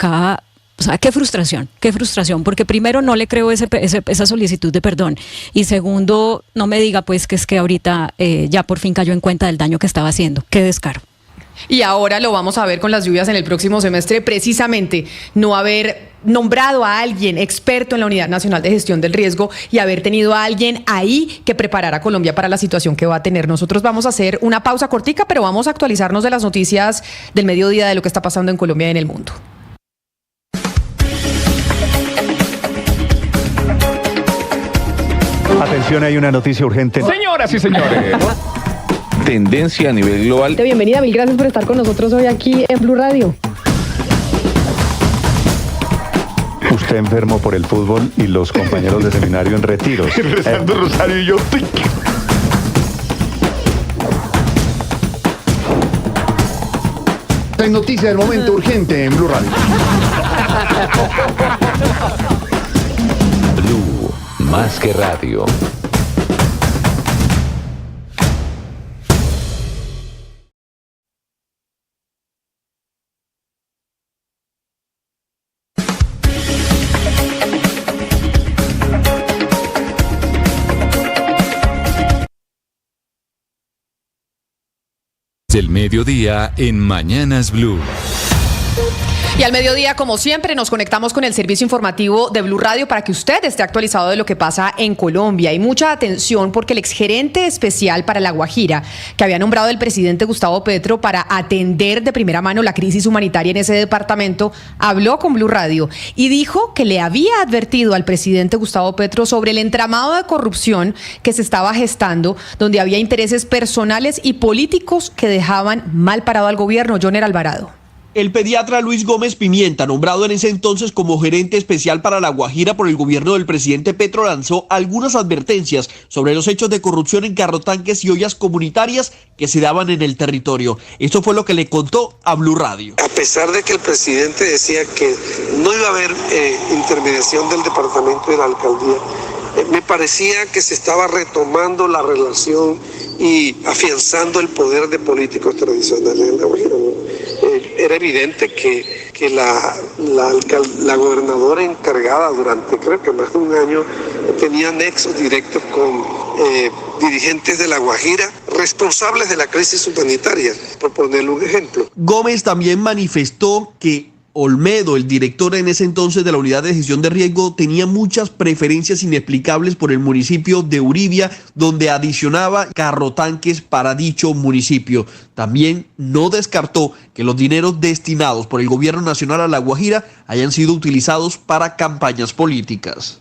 O sea, qué frustración, porque primero no le creo esa solicitud de perdón y segundo, no me diga pues que es que ahorita ya por fin cayó en cuenta del daño que estaba haciendo. Qué descaro. Y ahora lo vamos a ver con las lluvias en el próximo semestre, precisamente no haber nombrado a alguien experto en la Unidad Nacional de Gestión del Riesgo y haber tenido a alguien ahí que preparara a Colombia para la situación que va a tener. Nosotros vamos a hacer una pausa cortica, pero vamos a actualizarnos de las noticias del mediodía de lo que está pasando en Colombia y en el mundo. Atención, hay una noticia urgente. Señoras y señores. Tendencia a nivel global. Bienvenida, mil gracias por estar con nosotros hoy aquí en Blue Radio. Usted enfermo por el fútbol y los compañeros de seminario en retiros. Rezando rosario y yo. Hay noticia del momento urgente en Blue Radio. Blue, más que radio. Del mediodía en Mañanas Blue. Y al mediodía, como siempre, nos conectamos con el servicio informativo de Blue Radio para que usted esté actualizado de lo que pasa en Colombia. Y mucha atención porque el exgerente especial para La Guajira, que había nombrado el presidente Gustavo Petro para atender de primera mano la crisis humanitaria en ese departamento, habló con Blue Radio y dijo que le había advertido al presidente Gustavo Petro sobre el entramado de corrupción que se estaba gestando, donde había intereses personales y políticos que dejaban mal parado al gobierno. Joner Alvarado. El pediatra Luis Gómez Pimienta, nombrado en ese entonces como gerente especial para La Guajira por el gobierno del presidente Petro, lanzó algunas advertencias sobre los hechos de corrupción en carrotanques y ollas comunitarias que se daban en el territorio. Esto fue lo que le contó a Blue Radio. A pesar de que el presidente decía que no iba a haber intermediación del departamento y de la alcaldía, me parecía que se estaba retomando la relación y afianzando el poder de políticos tradicionales en La Guajira. Era evidente que la gobernadora encargada durante creo que más de un año tenía nexos directos con dirigentes de La Guajira, responsables de la crisis humanitaria, por ponerle un ejemplo. Gómez también manifestó que Olmedo, el director en ese entonces de la Unidad de Gestión de Riesgo, tenía muchas preferencias inexplicables por el municipio de Uribia, donde adicionaba carrotanques para dicho municipio. También no descartó que los dineros destinados por el gobierno nacional a La Guajira hayan sido utilizados para campañas políticas.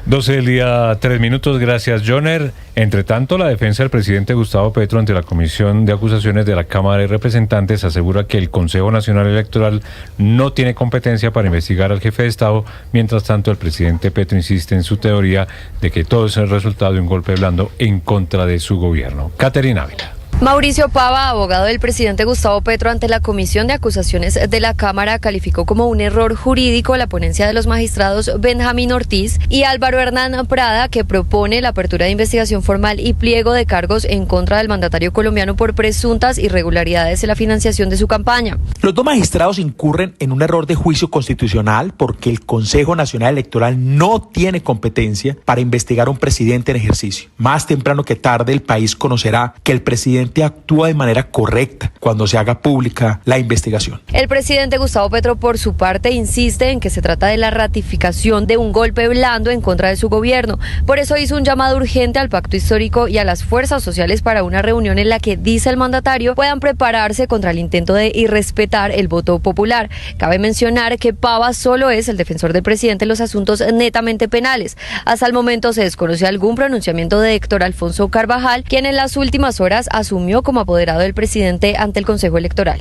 12 del día, 3 minutos. Gracias, Joner. Entre tanto, la defensa del presidente Gustavo Petro ante la Comisión de Acusaciones de la Cámara de Representantes asegura que el Consejo Nacional Electoral no tiene competencia para investigar al jefe de Estado. Mientras tanto, el presidente Petro insiste en su teoría de que todo es el resultado de un golpe blando en contra de su gobierno. Caterina Ávila. Mauricio Pava, abogado del presidente Gustavo Petro ante la Comisión de Acusaciones de la Cámara, calificó como un error jurídico la ponencia de los magistrados Benjamín Ortiz y Álvaro Hernán Prada, que propone la apertura de investigación formal y pliego de cargos en contra del mandatario colombiano por presuntas irregularidades en la financiación de su campaña. Los dos magistrados incurren en un error de juicio constitucional porque el Consejo Nacional Electoral no tiene competencia para investigar a un presidente en ejercicio. Más temprano que tarde el país conocerá que el presidente actúa de manera correcta cuando se haga pública la investigación. El presidente Gustavo Petro, por su parte, insiste en que se trata de la ratificación de un golpe blando en contra de su gobierno. Por eso hizo un llamado urgente al pacto histórico y a las fuerzas sociales para una reunión en la que, dice el mandatario, puedan prepararse contra el intento de irrespetar el voto popular. Cabe mencionar que Pava solo es el defensor del presidente en los asuntos netamente penales. Hasta el momento se desconoce algún pronunciamiento de Héctor Alfonso Carvajal, quien en las últimas horas asumió como apoderado del presidente ante el Consejo Electoral.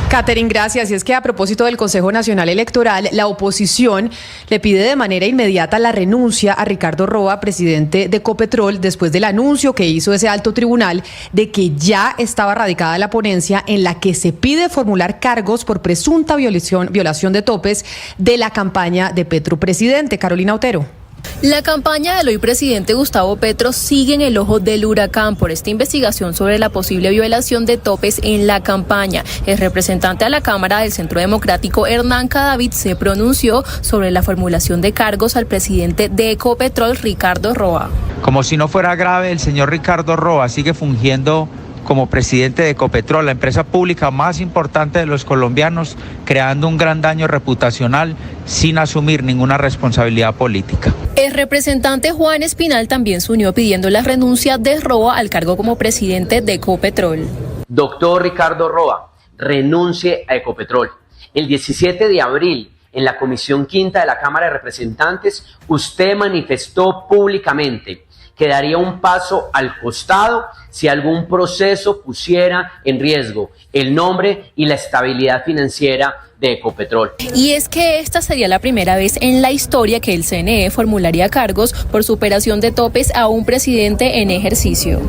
Catherine, gracias. Y es que a propósito del Consejo Nacional Electoral, la oposición le pide de manera inmediata la renuncia a Ricardo Roa, presidente de Ecopetrol, después del anuncio que hizo ese alto tribunal de que ya estaba radicada la ponencia en la que se pide formular cargos por presunta violación de topes de la campaña de Petro presidente. Carolina Otero. La campaña del hoy presidente Gustavo Petro sigue en el ojo del huracán por esta investigación sobre la posible violación de topes en la campaña. El representante a la Cámara del Centro Democrático, Hernán Cadavid, se pronunció sobre la formulación de cargos al presidente de Ecopetrol, Ricardo Roa. Como si no fuera grave, el señor Ricardo Roa sigue fungiendo como presidente de Ecopetrol, la empresa pública más importante de los colombianos, creando un gran daño reputacional sin asumir ninguna responsabilidad política. El representante Juan Espinal también se unió pidiendo la renuncia de Roa al cargo como presidente de Ecopetrol. Doctor Ricardo Roa, renuncie a Ecopetrol. El 17 de abril, en la Comisión Quinta de la Cámara de Representantes, usted manifestó públicamente que daría un paso al costado si algún proceso pusiera en riesgo el nombre y la estabilidad financiera de Ecopetrol. Y es que esta sería la primera vez en la historia que el CNE formularía cargos por superación de topes a un presidente en ejercicio.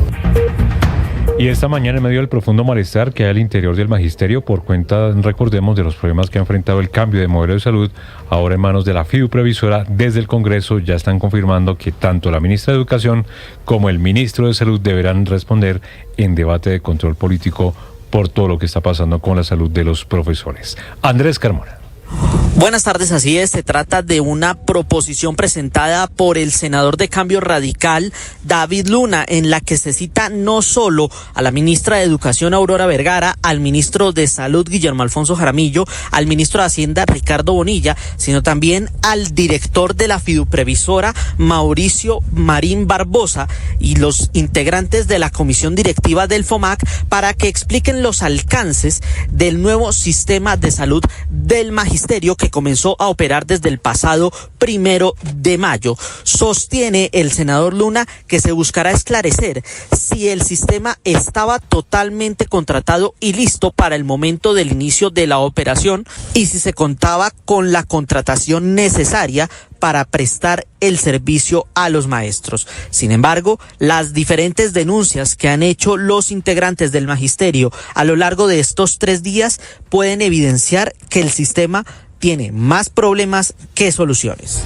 Y esta mañana, en medio del profundo malestar que hay al interior del magisterio por cuenta, recordemos, de los problemas que ha enfrentado el cambio de modelo de salud, ahora en manos de la fiduprevisora, desde el Congreso ya están confirmando que tanto la ministra de Educación como el ministro de Salud deberán responder en debate de control político por todo lo que está pasando con la salud de los profesores. Andrés Carmona. Buenas tardes, así es, se trata de una proposición presentada por el senador de Cambio Radical, David Luna, en la que se cita no solo a la ministra de Educación, Aurora Vergara, al ministro de Salud, Guillermo Alfonso Jaramillo, al ministro de Hacienda, Ricardo Bonilla, sino también al director de la fiduprevisora, Mauricio Marín Barbosa, y los integrantes de la comisión directiva del FOMAC para que expliquen los alcances del nuevo sistema de salud del magisterio que comenzó a operar desde el pasado 1 de mayo. Sostiene el senador Luna que se buscará esclarecer si el sistema estaba totalmente contratado y listo para el momento del inicio de la operación y si se contaba con la contratación necesaria para prestar el servicio a los maestros. Sin embargo, las diferentes denuncias que han hecho los integrantes del magisterio a lo largo de estos 3 días pueden evidenciar que el sistema tiene más problemas que soluciones.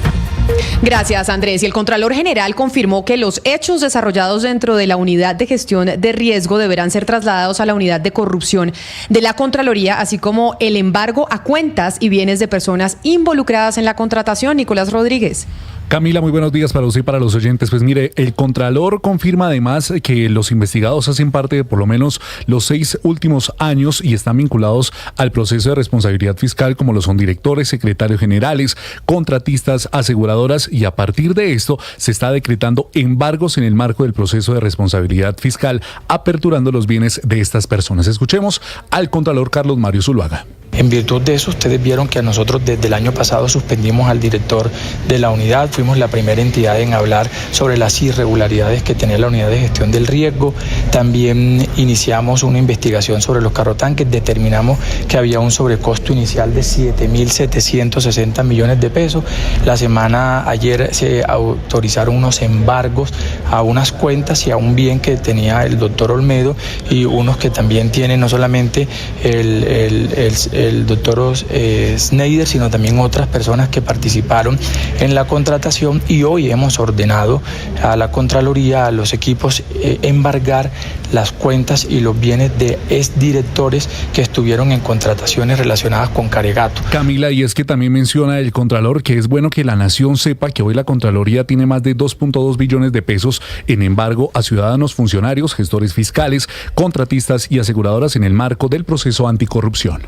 Gracias, Andrés. Y el Contralor General confirmó que los hechos desarrollados dentro de la unidad de gestión de riesgo deberán ser trasladados a la unidad de corrupción de la Contraloría, así como el embargo a cuentas y bienes de personas involucradas en la contratación. Nicolás Rodríguez. Camila, muy buenos días para usted y para los oyentes. Pues mire, el Contralor confirma además que los investigados hacen parte de por lo menos los 6 últimos años y están vinculados al proceso de responsabilidad fiscal, como lo son directores, secretarios generales, contratistas, aseguradoras, y a partir de esto se está decretando embargos en el marco del proceso de responsabilidad fiscal, aperturando los bienes de estas personas. Escuchemos al Contralor Carlos Mario Zuluaga. En virtud de eso, ustedes vieron que nosotros desde el año pasado suspendimos al director de la unidad, fuimos la primera entidad en hablar sobre las irregularidades que tenía la unidad de gestión del riesgo. También iniciamos una investigación sobre los carrotanques, determinamos que había un sobrecosto inicial de 7.760 millones de pesos. La semana ayer se autorizaron unos embargos a unas cuentas y a un bien que tenía el doctor Olmedo y unos que también tienen no solamente el doctor Schneider, sino también otras personas que participaron en la contratación, y hoy hemos ordenado a la Contraloría, a los equipos, embargar las cuentas y los bienes de exdirectores que estuvieron en contrataciones relacionadas con Caregato. Camila, y es que también menciona el Contralor que es bueno que la nación sepa que hoy la Contraloría tiene más de 2.2 billones de pesos en embargo a ciudadanos, funcionarios, gestores fiscales, contratistas y aseguradoras en el marco del proceso anticorrupción.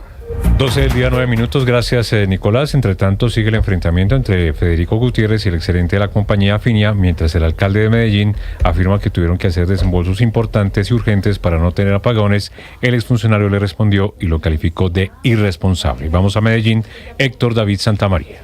12 del día, 9 minutos. Gracias, Nicolás. Entre tanto, sigue el enfrentamiento entre Federico Gutiérrez y el exgerente de la compañía Afinia, mientras el alcalde de Medellín afirma que tuvieron que hacer desembolsos importantes y urgentes para no tener apagones. El exfuncionario le respondió y lo calificó de irresponsable. Vamos a Medellín, Héctor David Santamaría.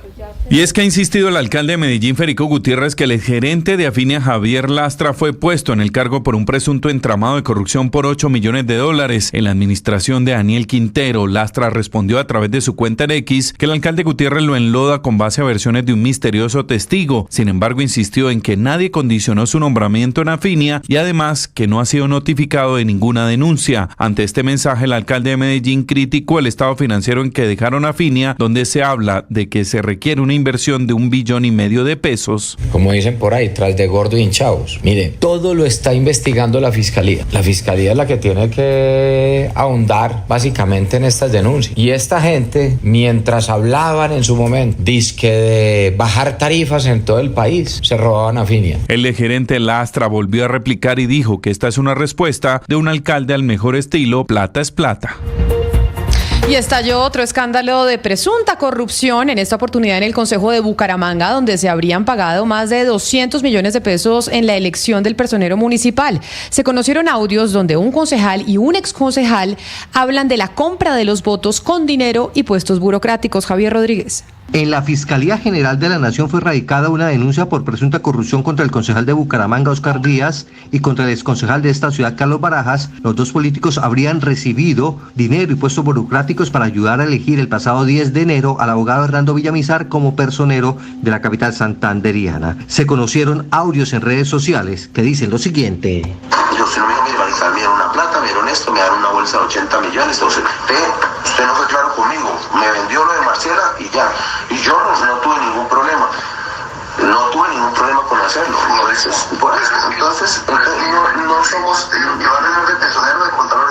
Y es que ha insistido el alcalde de Medellín, Federico Gutiérrez, que el gerente de Afinia, Javier Lastra, fue puesto en el cargo por un presunto entramado de corrupción por $8 millones. En la administración de Daniel Quintero, Lastra respondió a través de su cuenta en X que el alcalde Gutiérrez lo enloda con base a versiones de un misterioso testigo. Sin embargo, insistió en que nadie condicionó su nombramiento en Afinia y además que no ha sido notificado de ninguna denuncia. Ante este mensaje, el alcalde de Medellín criticó el estado financiero en que dejaron Afinia, donde se habla de que se requiere una inversión de $1,5 billones de pesos. Como dicen por ahí, tras de gordo y hinchados. Miren, todo lo está investigando la Fiscalía. La Fiscalía es la que tiene que ahondar básicamente en estas denuncias. Y esta gente, mientras hablaban en su momento, dizque de bajar tarifas en todo el país, se robaban Afinia. El gerente Lastra volvió a replicar y dijo que esta es una respuesta de un alcalde al mejor estilo plata es plata. Y estalló otro escándalo de presunta corrupción, en esta oportunidad en el Concejo de Bucaramanga, donde se habrían pagado más de 200 millones de pesos en la elección del personero municipal. Se conocieron audios donde un concejal y un exconcejal hablan de la compra de los votos con dinero y puestos burocráticos. Javier Rodríguez. En la Fiscalía General de la Nación fue radicada una denuncia por presunta corrupción contra el concejal de Bucaramanga, Oscar Díaz, y contra el exconcejal de esta ciudad, Carlos Barajas. Los dos políticos habrían recibido dinero y puestos burocráticos para ayudar a elegir el pasado 10 de enero al abogado Hernando Villamizar como personero de la capital santanderiana. Se conocieron audios en redes sociales que dicen lo siguiente. Yo, si no me dieron una plata, me dieron esto, me dieron una bolsa de 80 millones, entonces, usted no fue claro conmigo, me vendió lo de Marcela y ya. Y yo no tuve ningún problema. No tuve ningún problema con hacerlo. Entonces, no somos de personero, de contador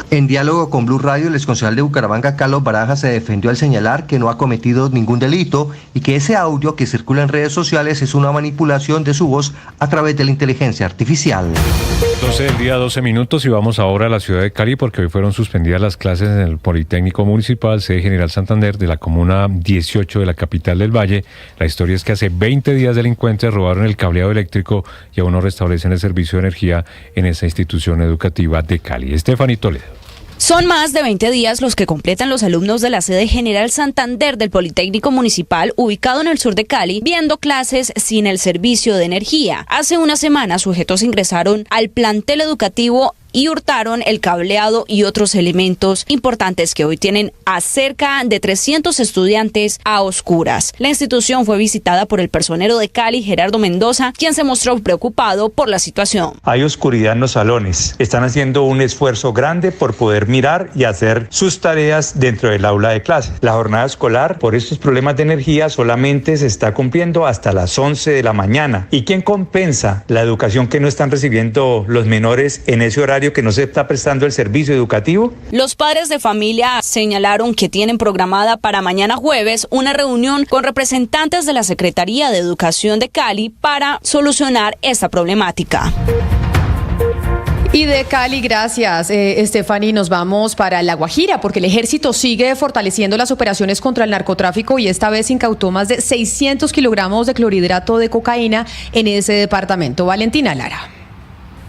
de En diálogo con Blue Radio, el exconcejal de Bucaramanga, Carlos Barajas, se defendió al señalar que no ha cometido ningún delito y que ese audio que circula en redes sociales es una manipulación de su voz a través de la inteligencia artificial. 12 del día, 12 minutos, y vamos ahora a la ciudad de Cali porque hoy fueron suspendidas las clases en el Politécnico Municipal, sede General Santander, de la comuna 18 de la capital del Valle. La historia es que hace 20 días delincuentes robaron el cableado eléctrico y aún no restablecen el servicio de energía en esa institución educativa de Cali. Estefanía Toledo. Son más de 20 días los que completan los alumnos de la sede General Santander del Politécnico Municipal, ubicado en el sur de Cali, viendo clases sin el servicio de energía. Hace una semana, sujetos ingresaron al plantel educativo y hurtaron el cableado y otros elementos importantes que hoy tienen a cerca de 300 estudiantes a oscuras. La institución fue visitada por el personero de Cali, Gerardo Mendoza, quien se mostró preocupado por la situación. Hay oscuridad en los salones. Están haciendo un esfuerzo grande por poder mirar y hacer sus tareas dentro del aula de clases. La jornada escolar, por estos problemas de energía, solamente se está cumpliendo hasta las 11 de la mañana. ¿Y quién compensa la educación que no están recibiendo los menores en ese horario que no se está prestando el servicio educativo? Los padres de familia señalaron que tienen programada para mañana jueves una reunión con representantes de la Secretaría de Educación de Cali para solucionar esta problemática. Y de Cali, gracias, Stephanie, nos vamos para La Guajira, porque el ejército sigue fortaleciendo las operaciones contra el narcotráfico y esta vez incautó más de 600 kilogramos de clorhidrato de cocaína en ese departamento. Valentina Lara.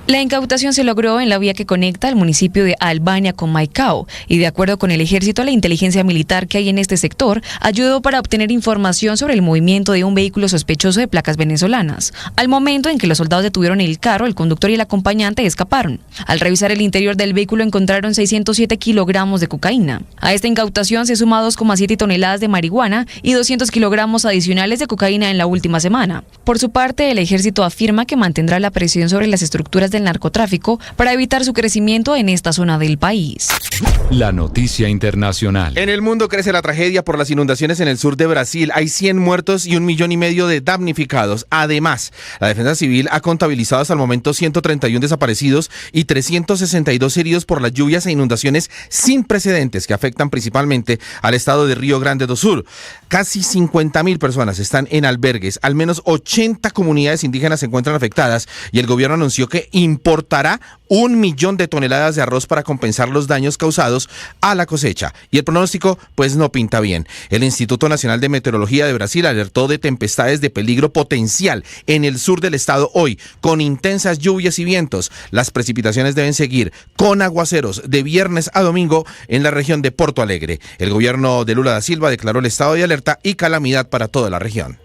La incautación se logró en la vía que conecta el municipio de Albania con Maicao y, de acuerdo con el ejército, la inteligencia militar que hay en este sector ayudó para obtener información sobre el movimiento de un vehículo sospechoso de placas venezolanas. Al momento en que los soldados detuvieron el carro, el conductor y el acompañante escaparon. Al revisar el interior del vehículo encontraron 607 kilogramos de cocaína. A esta incautación se suma 2,7 toneladas de marihuana y 200 kilogramos adicionales de cocaína en la última semana. Por su parte, el ejército afirma que mantendrá la presión sobre las estructuras del narcotráfico para evitar su crecimiento en esta zona del país. La noticia internacional. En el mundo crece la tragedia por las inundaciones en el sur de Brasil. Hay 100 muertos y 1,5 millones de damnificados. Además, la Defensa Civil ha contabilizado hasta el momento 131 desaparecidos y 362 heridos por las lluvias e inundaciones sin precedentes que afectan principalmente al estado de Río Grande do Sul. Casi 50.000 personas están en albergues. Al menos 80 comunidades indígenas se encuentran afectadas y el gobierno anunció que importará 1 millón de toneladas de arroz para compensar los daños causados a la cosecha. Y el pronóstico, pues, no pinta bien. El Instituto Nacional de Meteorología de Brasil alertó de tempestades de peligro potencial en el sur del estado hoy, con intensas lluvias y vientos. Las precipitaciones deben seguir con aguaceros de viernes a domingo en la región de Porto Alegre. El gobierno de Lula da Silva declaró el estado de alerta y calamidad para toda la región.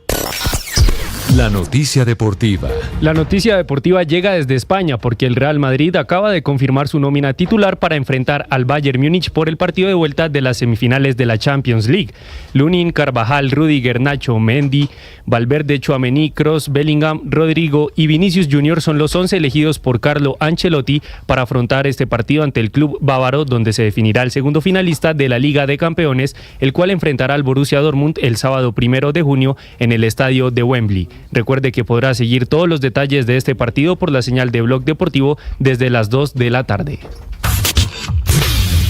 La noticia deportiva. La noticia deportiva llega desde España porque el Real Madrid acaba de confirmar su nómina titular para enfrentar al Bayern Múnich por el partido de vuelta de las semifinales de la Champions League. Lunin, Carvajal, Rüdiger, Nacho, Mendy, Valverde, Tchouaméni, Kroos, Bellingham, Rodrigo y Vinicius Jr. son los 11 elegidos por Carlo Ancelotti para afrontar este partido ante el club bávaro, donde se definirá el segundo finalista de la Liga de Campeones, el cual enfrentará al Borussia Dortmund el sábado 1 de junio en el estadio de Wembley. Recuerde que podrá seguir todos los detalles de este partido por la señal de Blog Deportivo desde las 2 de la tarde.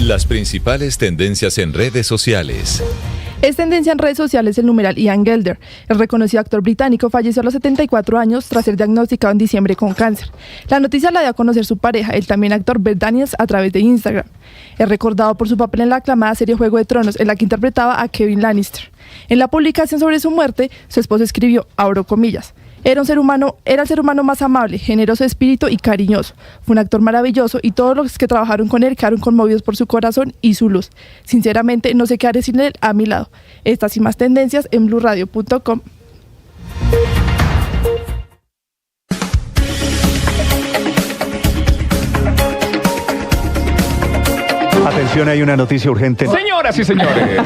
Las principales tendencias en redes sociales. Es tendencia en redes sociales el numeral Ian Gelder. El reconocido actor británico falleció a los 74 años tras ser diagnosticado en diciembre con cáncer. La noticia la dio a conocer su pareja, el también actor Beth Daniels, a través de Instagram. Es recordado por su papel en la aclamada serie Juego de Tronos, en la que interpretaba a Kevin Lannister. En la publicación sobre su muerte, su esposo escribió, abro comillas, era el ser humano más amable, generoso de espíritu y cariñoso. Fue un actor maravilloso y todos los que trabajaron con él quedaron conmovidos por su corazón y su luz. Sinceramente, no sé qué haré sin él a mi lado. Estas y más tendencias en bluradio.com. Atención, hay una noticia urgente. Señoras y señores.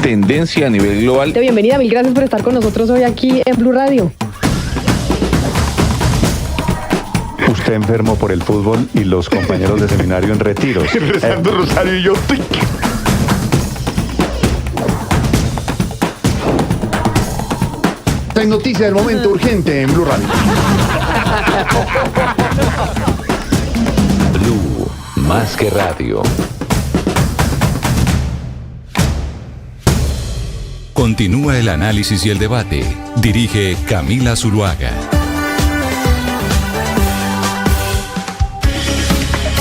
Tendencia a nivel global. Bienvenida, mil gracias por estar con nosotros hoy aquí en Blue Radio. Usted enfermo por el fútbol y los compañeros de seminario en retiros. Rezando rosario y yo. Esta es noticia del momento urgente en Blue Radio. Blue, más que radio. Continúa el análisis y el debate. Dirige Camila Zuluaga.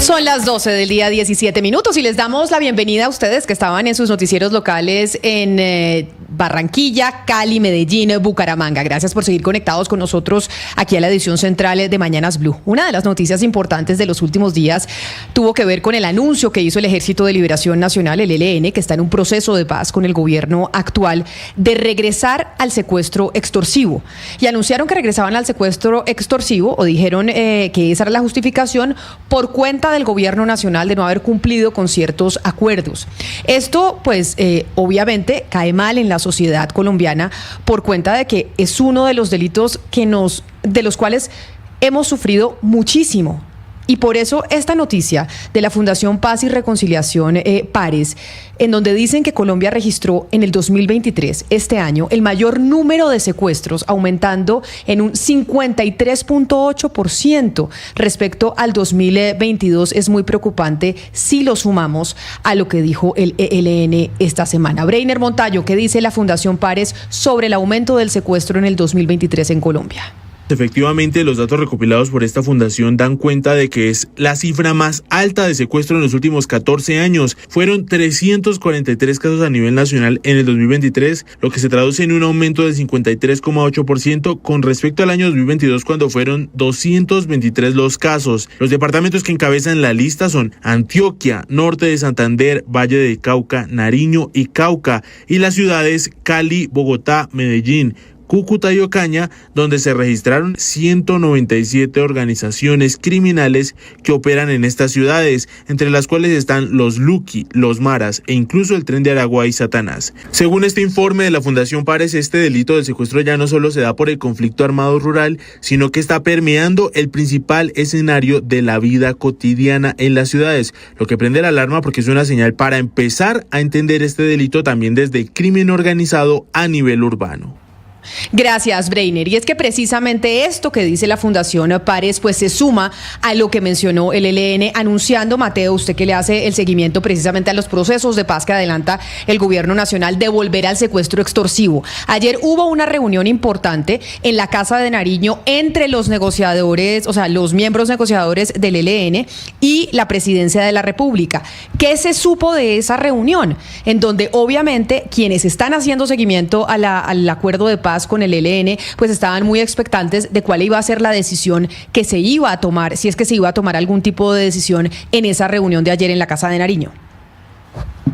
Son las 12 del día, 17 minutos, y les damos la bienvenida a ustedes que estaban en sus noticieros locales en Barranquilla, Cali, Medellín, Bucaramanga. Gracias por seguir conectados con nosotros aquí a la edición central de Mañanas Blue. Una de las noticias importantes de los últimos días tuvo que ver con el anuncio que hizo el Ejército de Liberación Nacional, el ELN, que está en un proceso de paz con el gobierno actual, de regresar al secuestro extorsivo. Y anunciaron que regresaban al secuestro extorsivo, o dijeron que esa era la justificación, por cuenta del gobierno nacional de no haber cumplido con ciertos acuerdos. Esto, pues, obviamente cae mal en la sociedad colombiana por cuenta de que es uno de los delitos de los cuales hemos sufrido muchísimo. Y por eso esta noticia de la Fundación Paz y Reconciliación Pares, en donde dicen que Colombia registró en el 2023, este año, el mayor número de secuestros, aumentando en un 53.8% respecto al 2022, es muy preocupante si lo sumamos a lo que dijo el ELN esta semana. Breiner Montayo, ¿qué dice la Fundación Pares sobre el aumento del secuestro en el 2023 en Colombia? Efectivamente, los datos recopilados por esta fundación dan cuenta de que es la cifra más alta de secuestro en los últimos 14 años. Fueron 343 casos a nivel nacional en el 2023, lo que se traduce en un aumento del 53.8% con respecto al año 2022, cuando fueron 223 los casos. Los departamentos que encabezan la lista son Antioquia, Norte de Santander, Valle del Cauca, Nariño y Cauca, y las ciudades Cali, Bogotá, Medellín, Cúcuta y Ocaña, donde se registraron 197 organizaciones criminales que operan en estas ciudades, entre las cuales están los Lucky, los Maras e incluso el Tren de Aragua y Satanás. Según este informe de la Fundación Pares, este delito del secuestro ya no solo se da por el conflicto armado rural, sino que está permeando el principal escenario de la vida cotidiana en las ciudades, lo que prende la alarma porque es una señal para empezar a entender este delito también desde el crimen organizado a nivel urbano. Gracias, Breiner. Y es que precisamente esto que dice la Fundación Pares pues se suma a lo que mencionó el ELN, anunciando, Mateo, usted que le hace el seguimiento precisamente a los procesos de paz que adelanta el gobierno nacional, de volver al secuestro extorsivo. Ayer hubo una reunión importante en la Casa de Nariño entre los negociadores, o sea, los miembros negociadores del ELN y la Presidencia de la República. ¿Qué se supo de esa reunión? En donde obviamente quienes están haciendo seguimiento al acuerdo de paz con el ELN, pues estaban muy expectantes de cuál iba a ser la decisión que se iba a tomar, si es que se iba a tomar algún tipo de decisión en esa reunión de ayer en la Casa de Nariño.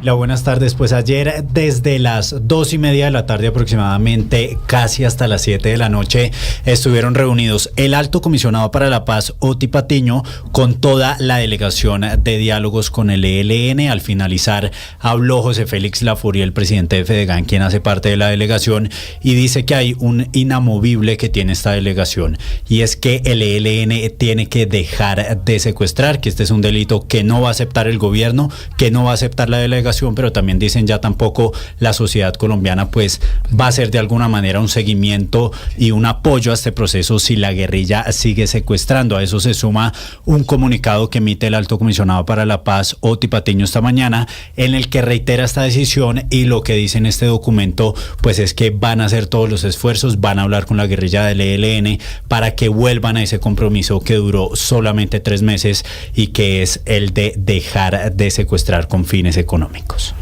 Buenas tardes. Pues ayer desde las 2:30 de la tarde aproximadamente, casi hasta las 7 de la noche, estuvieron reunidos el Alto Comisionado para la Paz, Oti Patiño, con toda la delegación de diálogos con el ELN. Al finalizar habló José Félix Laforía, el presidente de Fedegan, quien hace parte de la delegación, y dice que hay un inamovible que tiene esta delegación, y es que el ELN tiene que dejar de secuestrar, que este es un delito que no va a aceptar el gobierno, que no va a aceptar la delegación, pero también dicen ya tampoco la sociedad colombiana pues va a hacer de alguna manera un seguimiento y un apoyo a este proceso si la guerrilla sigue secuestrando. A eso se suma un comunicado que emite el Alto Comisionado para la Paz, Oti Patiño, esta mañana, en el que reitera esta decisión, y lo que dice en este documento pues es que van a hacer todos los esfuerzos, van a hablar con la guerrilla del ELN para que vuelvan a ese compromiso que duró solamente 3 meses y que es el de dejar de secuestrar con fines económicos.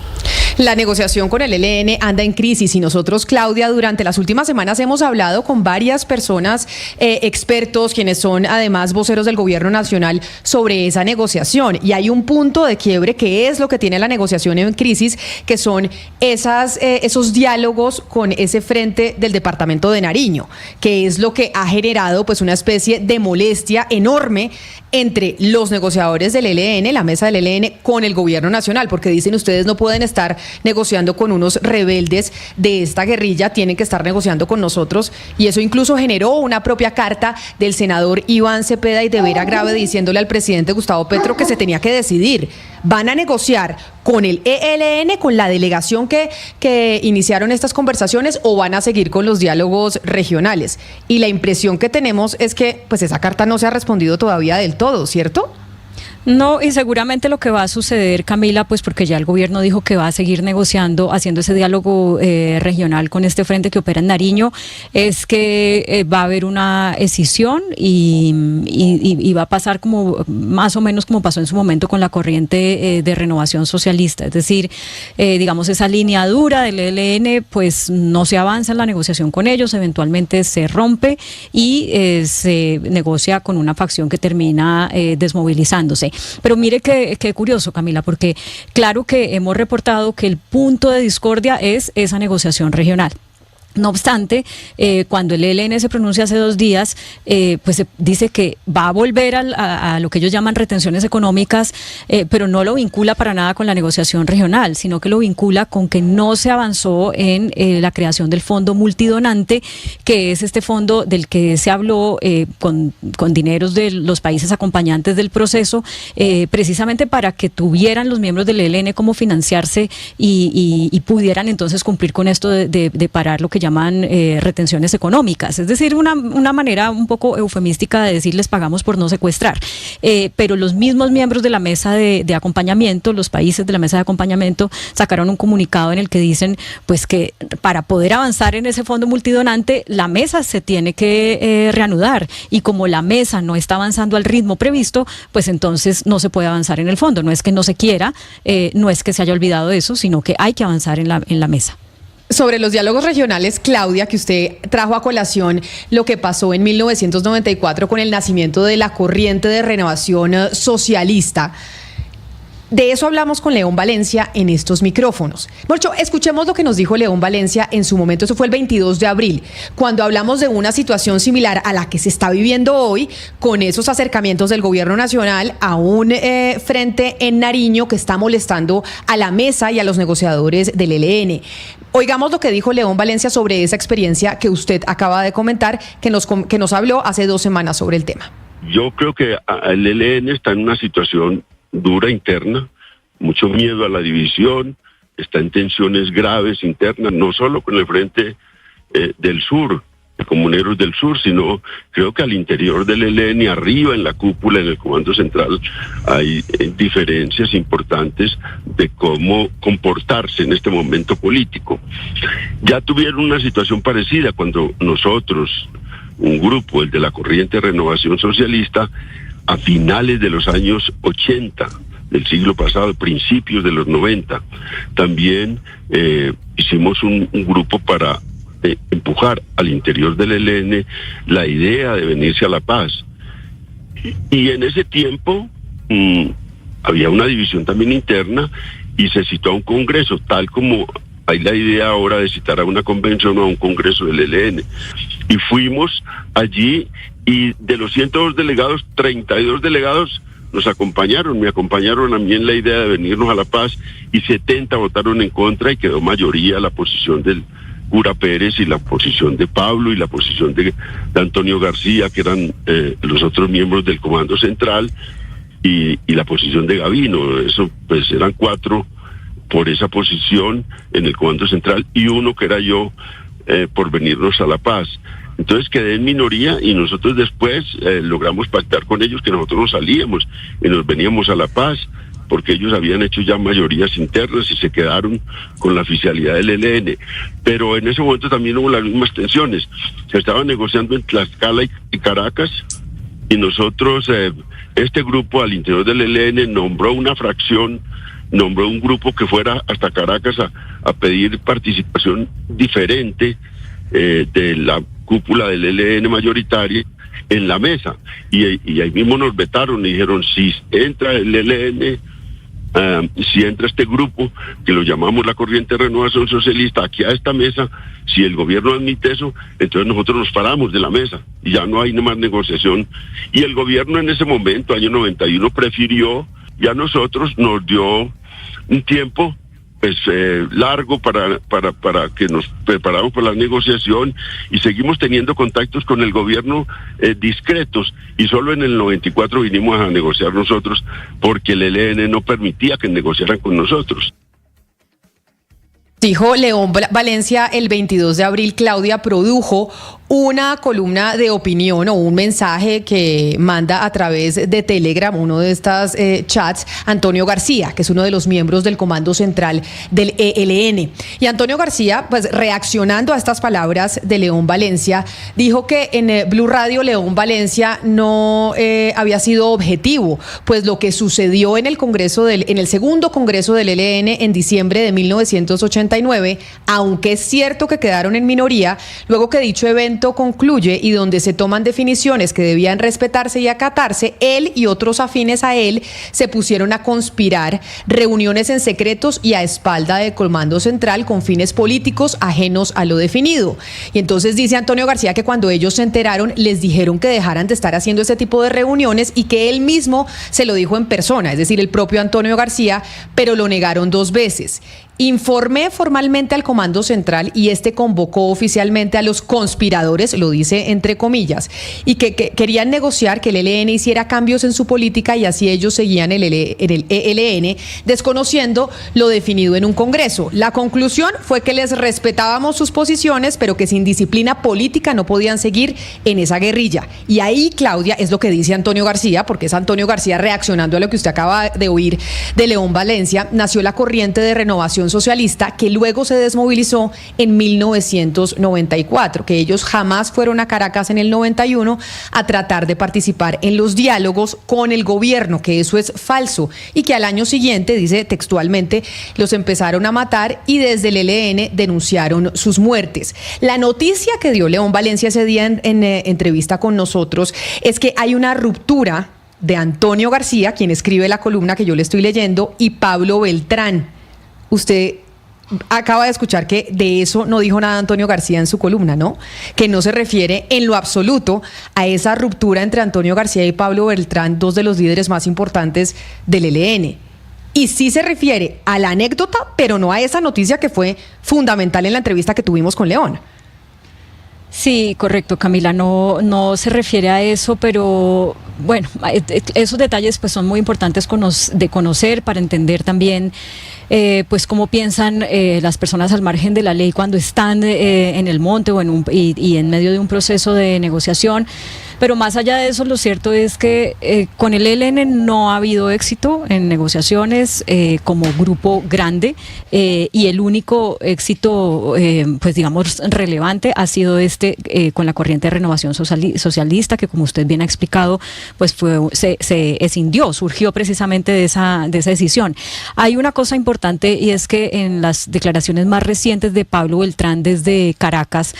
La negociación con el ELN anda en crisis y nosotros, Claudia, durante las últimas semanas hemos hablado con varias personas, expertos, quienes son además voceros del gobierno nacional, sobre esa negociación. Y hay un punto de quiebre que es lo que tiene la negociación en crisis, que son esos diálogos con ese frente del departamento de Nariño, que es lo que ha generado pues una especie de molestia enorme entre los negociadores del ELN, la mesa del ELN, con el gobierno nacional, porque dicen ustedes no pueden estar negociando con unos rebeldes de esta guerrilla, tienen que estar negociando con nosotros, y eso incluso generó una propia carta del senador Iván Cepeda y de Vera Grave diciéndole al presidente Gustavo Petro que se tenía que decidir. ¿Van a negociar con el ELN, con la delegación que iniciaron estas conversaciones, o van a seguir con los diálogos regionales? Y la impresión que tenemos es que pues esa carta no se ha respondido todavía del todo, ¿cierto? No, y seguramente lo que va a suceder, Camila, pues porque ya el gobierno dijo que va a seguir negociando, haciendo ese diálogo regional con este frente que opera en Nariño, es que va a haber una escisión y va a pasar como más o menos como pasó en su momento con la corriente de Renovación Socialista. Es decir, digamos, esa línea dura del ELN, pues no se avanza en la negociación con ellos, eventualmente se rompe y se negocia con una facción que termina desmovilizándose. Pero mire qué curioso, Camila, porque claro que hemos reportado que el punto de discordia es esa negociación regional. No obstante, cuando el ELN se pronuncia hace 2 días, pues se dice que va a volver a lo que ellos llaman retenciones económicas, pero no lo vincula para nada con la negociación regional, sino que lo vincula con que no se avanzó en la creación del fondo multidonante, que es este fondo del que se habló con dineros de los países acompañantes del proceso, precisamente para que tuvieran los miembros del ELN cómo financiarse y pudieran entonces cumplir con esto de parar lo que llaman retenciones económicas, es decir, una manera un poco eufemística de decirles pagamos por no secuestrar, pero los mismos miembros de la mesa de acompañamiento, los países de la mesa de acompañamiento, sacaron un comunicado en el que dicen pues que para poder avanzar en ese fondo multidonante la mesa se tiene que reanudar, y como la mesa no está avanzando al ritmo previsto, pues entonces no se puede avanzar en el fondo. No es que no se quiera, no es que se haya olvidado eso, sino que hay que avanzar en la mesa. Sobre los diálogos regionales, Claudia, que usted trajo a colación lo que pasó en 1994 con el nacimiento de la corriente de renovación socialista. De eso hablamos con León Valencia en estos micrófonos. Morcho, escuchemos lo que nos dijo León Valencia en su momento, eso fue el 22 de abril, cuando hablamos de una situación similar a la que se está viviendo hoy, con esos acercamientos del gobierno nacional a un frente en Nariño que está molestando a la mesa y a los negociadores del ELN. Oigamos lo que dijo León Valencia sobre esa experiencia que usted acaba de comentar, que nos habló hace 2 semanas sobre el tema. Yo creo que el ELN está en una situación dura interna, mucho miedo a la división, está en tensiones graves internas, no solo con el frente del sur, de comuneros del sur, sino creo que al interior del ELN, arriba en la cúpula, en el comando central, hay diferencias importantes de cómo comportarse en este momento político. Ya tuvieron una situación parecida cuando nosotros, un grupo, el de la corriente de Renovación Socialista, a finales de los años 80 del siglo pasado, principios de los 90, también hicimos un grupo para empujar al interior del ELN la idea de venirse a la paz. Y en ese tiempo había una división también interna y se citó a un congreso, tal como hay la idea ahora de citar a una convención o a un congreso del ELN. Y fuimos allí y de los 102 delegados, 32 delegados nos acompañaron, me acompañaron a mí en la idea de venirnos a La Paz y 70 votaron en contra y quedó mayoría la posición del cura Pérez y la posición de Pablo y la posición de Antonio García, que eran los otros miembros del Comando Central, y la posición de Gavino. Eso pues eran 4 por esa posición en el Comando Central y 1 que era yo por venirnos a La Paz. Entonces quedé en minoría y nosotros después logramos pactar con ellos que nosotros nos salíamos y nos veníamos a La Paz, porque ellos habían hecho ya mayorías internas y se quedaron con la oficialidad del ELN. Pero en ese momento también hubo las mismas tensiones. Se estaban negociando en Tlaxcala y Caracas, y nosotros, este grupo al interior del ELN nombró una fracción, nombró un grupo que fuera hasta Caracas a pedir participación diferente de la cúpula del ELN mayoritaria en la mesa. Y ahí mismo nos vetaron y dijeron, si entra el ELN, si entra este grupo, que lo llamamos la Corriente de Renovación Socialista, aquí a esta mesa, si el gobierno admite eso, entonces nosotros nos paramos de la mesa y ya no hay más negociación. Y el gobierno en ese momento, año 91, prefirió, y a nosotros nos dio un tiempo pues largo para que nos preparamos para la negociación, y seguimos teniendo contactos con el gobierno discretos, y solo en el 94 vinimos a negociar nosotros porque el ELN no permitía que negociaran con nosotros. Dijo León Valencia el 22 de abril, Claudia, produjo una columna de opinión o un mensaje que manda a través de Telegram, uno de estas chats, Antonio García, que es uno de los miembros del Comando Central del ELN. Y Antonio García, pues reaccionando a estas palabras de León Valencia, dijo que en Blue Radio León Valencia no había sido objetivo, pues lo que sucedió en el segundo Congreso del ELN en diciembre de 1989, aunque es cierto que quedaron en minoría, luego que dicho evento concluye y donde se toman definiciones que debían respetarse y acatarse, él y otros afines a él se pusieron a conspirar, reuniones en secretos y a espalda del Comando Central con fines políticos ajenos a lo definido. Y entonces dice Antonio García que cuando ellos se enteraron les dijeron que dejaran de estar haciendo ese tipo de reuniones y que él mismo se lo dijo en persona, es decir, el propio Antonio García, pero lo negaron 2 veces. Informé formalmente al Comando Central y este convocó oficialmente a los conspiradores, lo dice entre comillas, y que querían negociar que el ELN hiciera cambios en su política y así ellos seguían en el ELN, desconociendo lo definido en un congreso. La conclusión fue que les respetábamos sus posiciones, pero que sin disciplina política no podían seguir en esa guerrilla. Y ahí, Claudia, es lo que dice Antonio García, porque es Antonio García reaccionando a lo que usted acaba de oír de León Valencia, nació la Corriente de Renovación Socialista, que luego se desmovilizó en 1994, que ellos jamás fueron a Caracas en el 91 a tratar de participar en los diálogos con el gobierno, que eso es falso, y que al año siguiente, dice textualmente, los empezaron a matar y desde el ELN denunciaron sus muertes. La noticia que dio León Valencia ese día en entrevista con nosotros es que hay una ruptura de Antonio García, quien escribe la columna que yo le estoy leyendo, y Pablo Beltrán. Usted acaba de escuchar que de eso no dijo nada Antonio García en su columna, ¿no? Que no se refiere en lo absoluto a esa ruptura entre Antonio García y Pablo Beltrán, 2 de los líderes más importantes del ELN. Y sí se refiere a la anécdota, pero no a esa noticia que fue fundamental en la entrevista que tuvimos con León. Sí, correcto, Camila, no se refiere a eso, pero bueno, esos detalles pues son muy importantes de conocer para entender también pues cómo piensan las personas al margen de la ley cuando están en el monte o y en medio de un proceso de negociación. Pero más allá de eso, lo cierto es que con el ELN no ha habido éxito en negociaciones como grupo grande, y el único éxito, pues digamos, relevante ha sido con la Corriente de Renovación Socialista, que como usted bien ha explicado, pues se escindió, surgió precisamente de esa decisión. Hay una cosa importante, y es que en las declaraciones más recientes de Pablo Beltrán desde Caracas,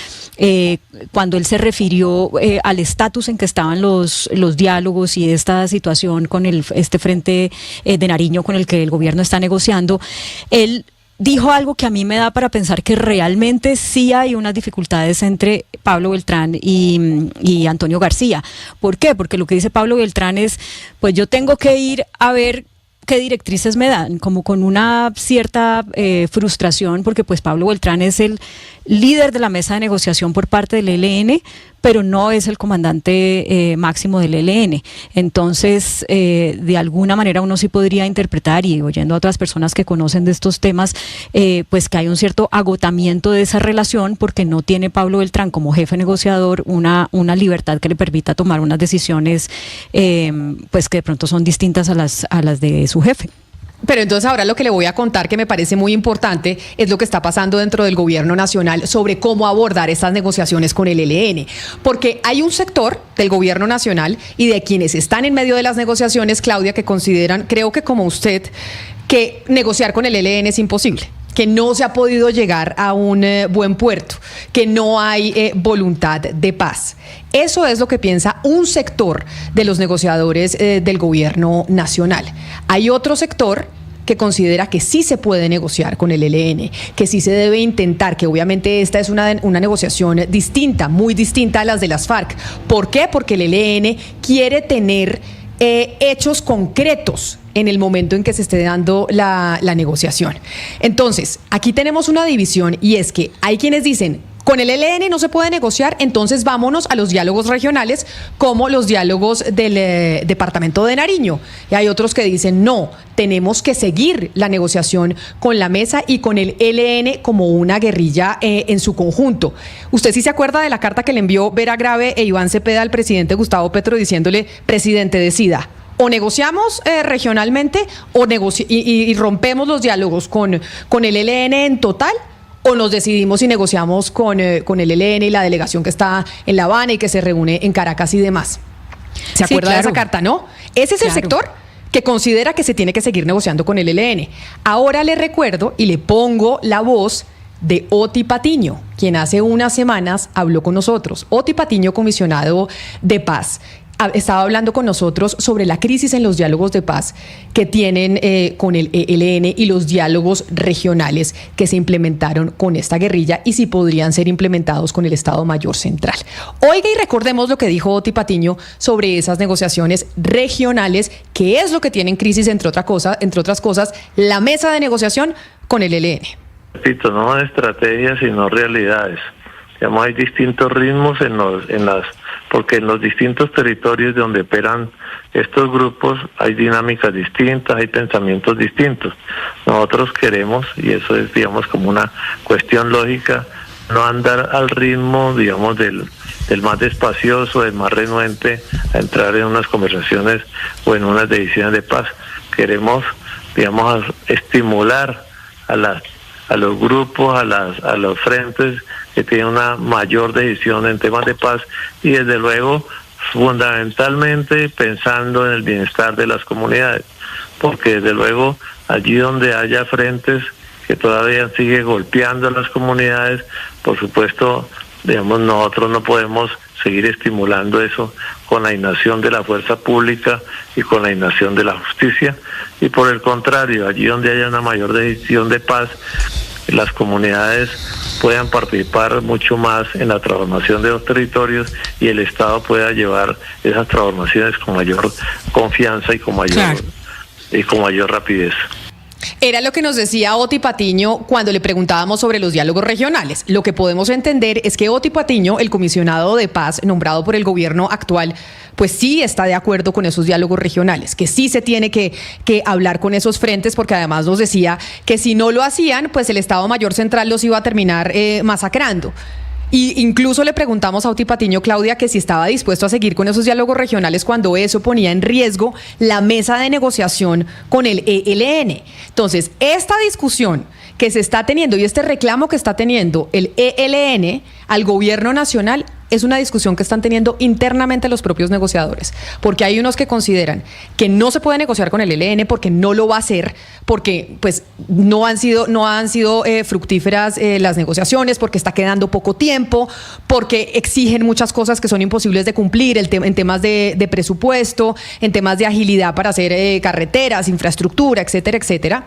cuando él se refirió al estatus en que estaban los diálogos y esta situación con este Frente de Nariño con el que el gobierno está negociando, él dijo algo que a mí me da para pensar que realmente sí hay unas dificultades entre Pablo Beltrán y Antonio García. ¿Por qué? Porque lo que dice Pablo Beltrán es, pues yo tengo que ir a ver qué directrices me dan, como con una cierta frustración, porque pues Pablo Beltrán es el líder de la mesa de negociación por parte del ELN, pero no es el comandante máximo del ELN. Entonces, de alguna manera uno sí podría interpretar, y oyendo a otras personas que conocen de estos temas, pues que hay un cierto agotamiento de esa relación, porque no tiene Pablo Beltrán como jefe negociador una libertad que le permita tomar unas decisiones pues que de pronto son distintas a las de su jefe. Pero entonces ahora lo que le voy a contar, que me parece muy importante, es lo que está pasando dentro del gobierno nacional sobre cómo abordar estas negociaciones con el ELN. Porque hay un sector del gobierno nacional y de quienes están en medio de las negociaciones, Claudia, que consideran, creo que como usted, que negociar con el ELN es imposible, que no se ha podido llegar a un buen puerto, que no hay voluntad de paz. Eso es lo que piensa un sector de los negociadores del gobierno nacional. Hay otro sector que considera que sí se puede negociar con el ELN, que sí se debe intentar, que obviamente esta es una negociación distinta, muy distinta a las de las FARC. ¿Por qué? Porque el ELN quiere tener hechos concretos en el momento en que se esté dando la negociación. Entonces, aquí tenemos una división, y es que hay quienes dicen, con el ELN no se puede negociar, entonces vámonos a los diálogos regionales, como los diálogos del departamento de Nariño. Y hay otros que dicen, no, tenemos que seguir la negociación con la mesa y con el ELN como una guerrilla en su conjunto. ¿Usted sí se acuerda de la carta que le envió Vera Grave e Iván Cepeda al presidente Gustavo Petro diciéndole, presidente, decida? O negociamos regionalmente y rompemos los diálogos con el ELN en total, o nos decidimos y negociamos con el ELN y la delegación que está en La Habana y que se reúne en Caracas y demás. ¿Se acuerda de esa carta, no? Ese es el sector que considera que se tiene que seguir negociando con el ELN. Ahora le recuerdo y le pongo la voz de Oti Patiño, quien hace unas semanas habló con nosotros. Oti Patiño, comisionado de paz, estaba hablando con nosotros sobre la crisis en los diálogos de paz que tienen con el ELN y los diálogos regionales que se implementaron con esta guerrilla y si podrían ser implementados con el Estado Mayor Central. Oiga, y recordemos lo que dijo Oti Patiño sobre esas negociaciones regionales, que es lo que tiene en crisis, entre otras cosas, la mesa de negociación con el ELN. Repito, no son estrategias, sino realidades. Digamos, hay distintos ritmos porque en los distintos territorios donde operan estos grupos hay dinámicas distintas, hay pensamientos distintos. Nosotros queremos, y eso es, digamos, como una cuestión lógica, no andar al ritmo, digamos, del más despacioso, del más renuente a entrar en unas conversaciones o en unas decisiones de paz. Queremos, digamos, estimular a los grupos, a los frentes que tienen una mayor decisión en temas de paz y desde luego fundamentalmente pensando en el bienestar de las comunidades, porque desde luego allí donde haya frentes que todavía sigue golpeando a las comunidades, por supuesto, digamos, nosotros no podemos seguir estimulando eso con la inacción de la fuerza pública y con la inacción de la justicia, y por el contrario, allí donde haya una mayor decisión de paz, las comunidades puedan participar mucho más en la transformación de los territorios y el Estado pueda llevar esas transformaciones con mayor confianza y con mayor rapidez. Era lo que nos decía Oti Patiño cuando le preguntábamos sobre los diálogos regionales. Lo que podemos entender es que Oti Patiño, el comisionado de paz nombrado por el gobierno actual, pues sí está de acuerdo con esos diálogos regionales, que sí se tiene que hablar con esos frentes, porque además nos decía que si no lo hacían, pues el Estado Mayor Central los iba a terminar masacrando. Y incluso le preguntamos a Oti Patiño, Claudia, que si estaba dispuesto a seguir con esos diálogos regionales cuando eso ponía en riesgo la mesa de negociación con el ELN. Entonces, esta discusión que se está teniendo y este reclamo que está teniendo el ELN al gobierno nacional es una discusión que están teniendo internamente los propios negociadores, porque hay unos que consideran que no se puede negociar con el ELN porque no lo va a hacer, porque pues no han sido fructíferas las negociaciones, porque está quedando poco tiempo, porque exigen muchas cosas que son imposibles de cumplir en temas de presupuesto, en temas de agilidad para hacer carreteras, infraestructura, etcétera, etcétera.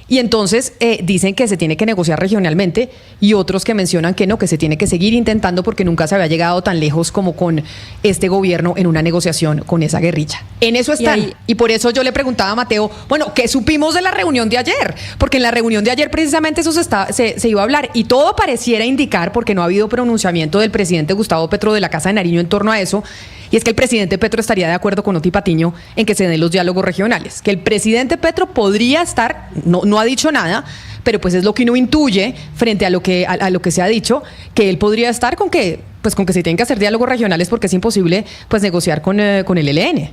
Y entonces dicen que se tiene que negociar regionalmente, y otros que mencionan que no, que se tiene que seguir intentando porque nunca se había llegado tan lejos como con este gobierno en una negociación con esa guerrilla. En eso están. Y por eso yo le preguntaba a Mateo, bueno, ¿qué supimos de la reunión de ayer? Porque en la reunión de ayer precisamente eso se iba a hablar, y todo pareciera indicar, porque no ha habido pronunciamiento del presidente Gustavo Petro de la Casa de Nariño en torno a eso, y es que el presidente Petro estaría de acuerdo con Oti Patiño en que se den los diálogos regionales, que el presidente Petro podría estar, no ha dicho nada, pero pues es lo que uno intuye frente a lo que se ha dicho, que él podría estar con que se tienen que hacer diálogos regionales porque es imposible pues negociar con el ELN.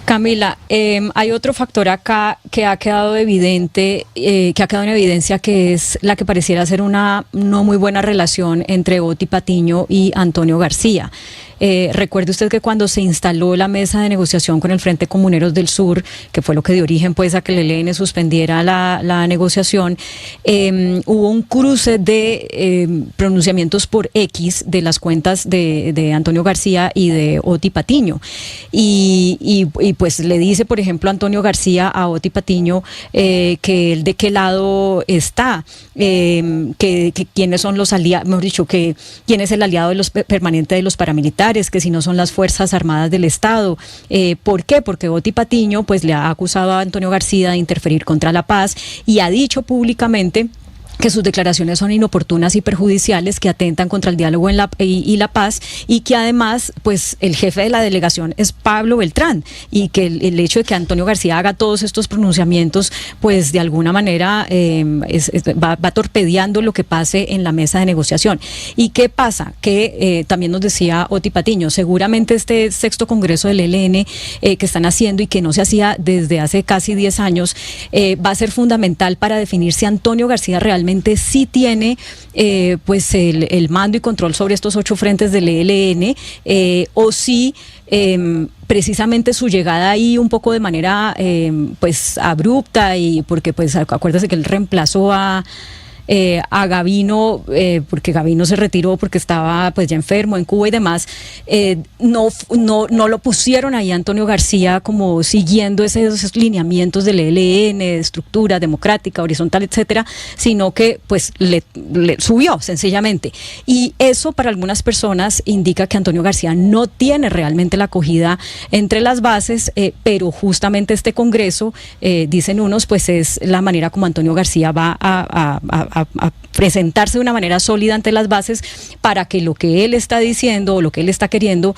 Camila, hay otro factor acá que ha quedado evidente, que ha quedado en evidencia, que es la que pareciera ser una no muy buena relación entre Oti Patiño y Antonio García. Recuerde usted que cuando se instaló la mesa de negociación con el Frente Comuneros del Sur, que fue lo que dio origen pues a que el ELN suspendiera la negociación, hubo un cruce de pronunciamientos por X de las cuentas de Antonio García y de Oti Patiño, y pues le dice, por ejemplo, Antonio García a Oti Patiño que él de qué lado está, que quiénes son los aliados, mejor dicho, que quién es el aliado permanente de los paramilitares, que si no son las Fuerzas Armadas del Estado. ¿Por qué? Porque Oti Patiño pues le ha acusado a Antonio García de interferir contra la paz y ha dicho públicamente que sus declaraciones son inoportunas y perjudiciales, que atentan contra el diálogo y la paz, y que además pues el jefe de la delegación es Pablo Beltrán, y que el hecho de que Antonio García haga todos estos pronunciamientos pues de alguna manera va torpedeando lo que pase en la mesa de negociación. ¿Y qué pasa? Que también nos decía Oti Patiño, seguramente este sexto congreso del ELN que están haciendo y que no se hacía desde hace casi 10 años va a ser fundamental para definir si Antonio García realmente sí tiene pues el mando y control sobre estos 8 frentes del ELN, o si precisamente su llegada ahí un poco de manera pues abrupta, y porque pues acuérdese que él reemplazó a Gavino, porque Gavino se retiró porque estaba pues ya enfermo en Cuba y demás, no lo pusieron ahí a Antonio García como siguiendo esos lineamientos del ELN, de estructura democrática, horizontal, etcétera, sino que pues le subió sencillamente. Y eso para algunas personas indica que Antonio García no tiene realmente la acogida entre las bases, pero justamente este congreso, dicen unos, pues es la manera como Antonio García va a presentarse de una manera sólida ante las bases, para que lo que él está diciendo o lo que él está queriendo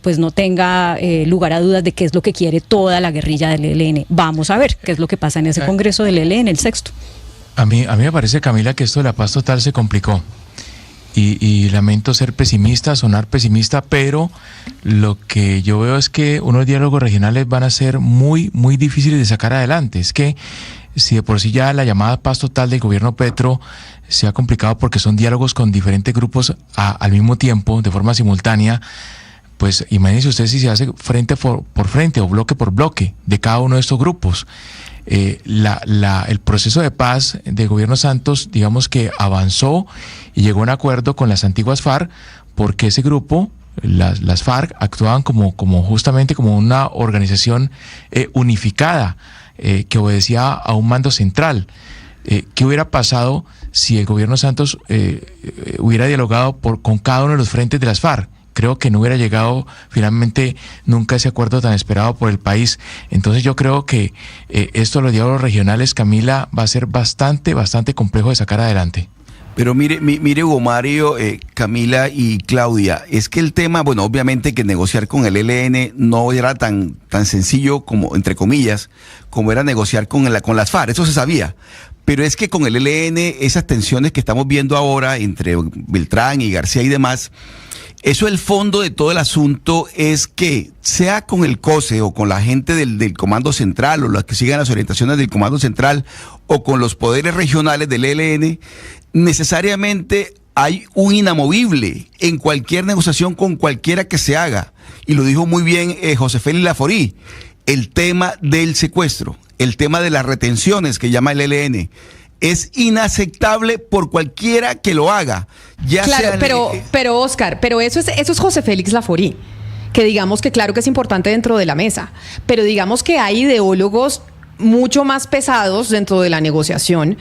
pues no tenga lugar a dudas de qué es lo que quiere toda la guerrilla del ELN. Vamos a ver qué es lo que pasa en ese congreso del ELN, el sexto. A mí me parece, Camila, que esto de la paz total se complicó, y lamento ser pesimista, sonar pesimista, pero lo que yo veo es que unos diálogos regionales van a ser muy, muy difíciles de sacar adelante. Es que si de por sí ya la llamada paz total del gobierno Petro se ha complicado porque son diálogos con diferentes grupos al mismo tiempo, de forma simultánea, pues imagínense usted si se hace frente por frente o bloque por bloque de cada uno de estos grupos. El proceso de paz del gobierno Santos, digamos que avanzó y llegó a un acuerdo con las antiguas FARC, porque ese grupo, las FARC, actuaban justamente como una organización unificada, que obedecía a un mando central. ¿Qué hubiera pasado si el gobierno Santos hubiera dialogado con cada uno de los frentes de las FARC? Creo que no hubiera llegado finalmente nunca ese acuerdo tan esperado por el país. Entonces yo creo que esto de los diálogos regionales, Camila, va a ser bastante complejo de sacar adelante. Pero mire Hugo Mario, Camila y Claudia, es que el tema, bueno, obviamente que negociar con el ELN no era tan sencillo como, entre comillas, como era negociar con las FARC, eso se sabía. Pero es que con el ELN, esas tensiones que estamos viendo ahora entre Beltrán y García y demás, eso, el fondo de todo el asunto es que, sea con el COSE o con la gente del Comando Central o los que sigan las orientaciones del Comando Central o con los poderes regionales del ELN, necesariamente hay un inamovible en cualquier negociación con cualquiera que se haga. Y lo dijo muy bien José Félix Laforí, el tema del secuestro, el tema de las retenciones que llama el ELN. Es inaceptable por cualquiera que lo haga. Ya claro, sea pero Oscar, eso es José Félix Laforí, que digamos que claro que es importante dentro de la mesa, pero digamos que hay ideólogos mucho más pesados dentro de la negociación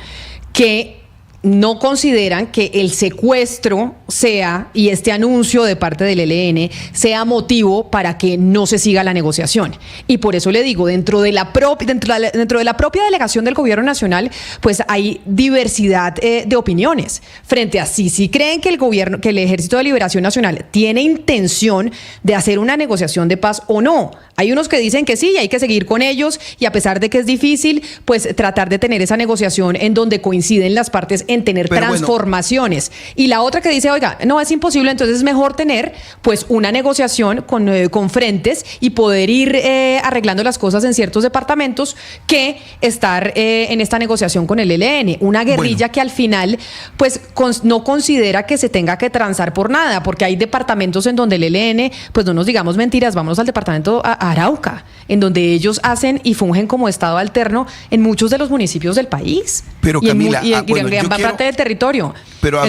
que no consideran que el secuestro sea, y este anuncio de parte del ELN, sea motivo para que no se siga la negociación. Y por eso le digo, dentro de la propia delegación del Gobierno Nacional, pues hay diversidad de opiniones. Frente a si creen que el Ejército de Liberación Nacional tiene intención de hacer una negociación de paz o no. Hay unos que dicen que sí y hay que seguir con ellos, y a pesar de que es difícil, pues tratar de tener esa negociación en donde coinciden las partes en tener transformaciones. Y la otra que dice, oiga, no, es imposible, entonces es mejor tener pues una negociación con frentes y poder ir arreglando las cosas en ciertos departamentos que estar en esta negociación con el ELN. Una guerrilla que al final pues no considera que se tenga que transar por nada, porque hay departamentos en donde el ELN, pues no nos digamos mentiras, vámonos al departamento Arauca, en donde ellos hacen y fungen como estado alterno en muchos de los municipios del país. Pero Camila, gran parte del territorio. Pero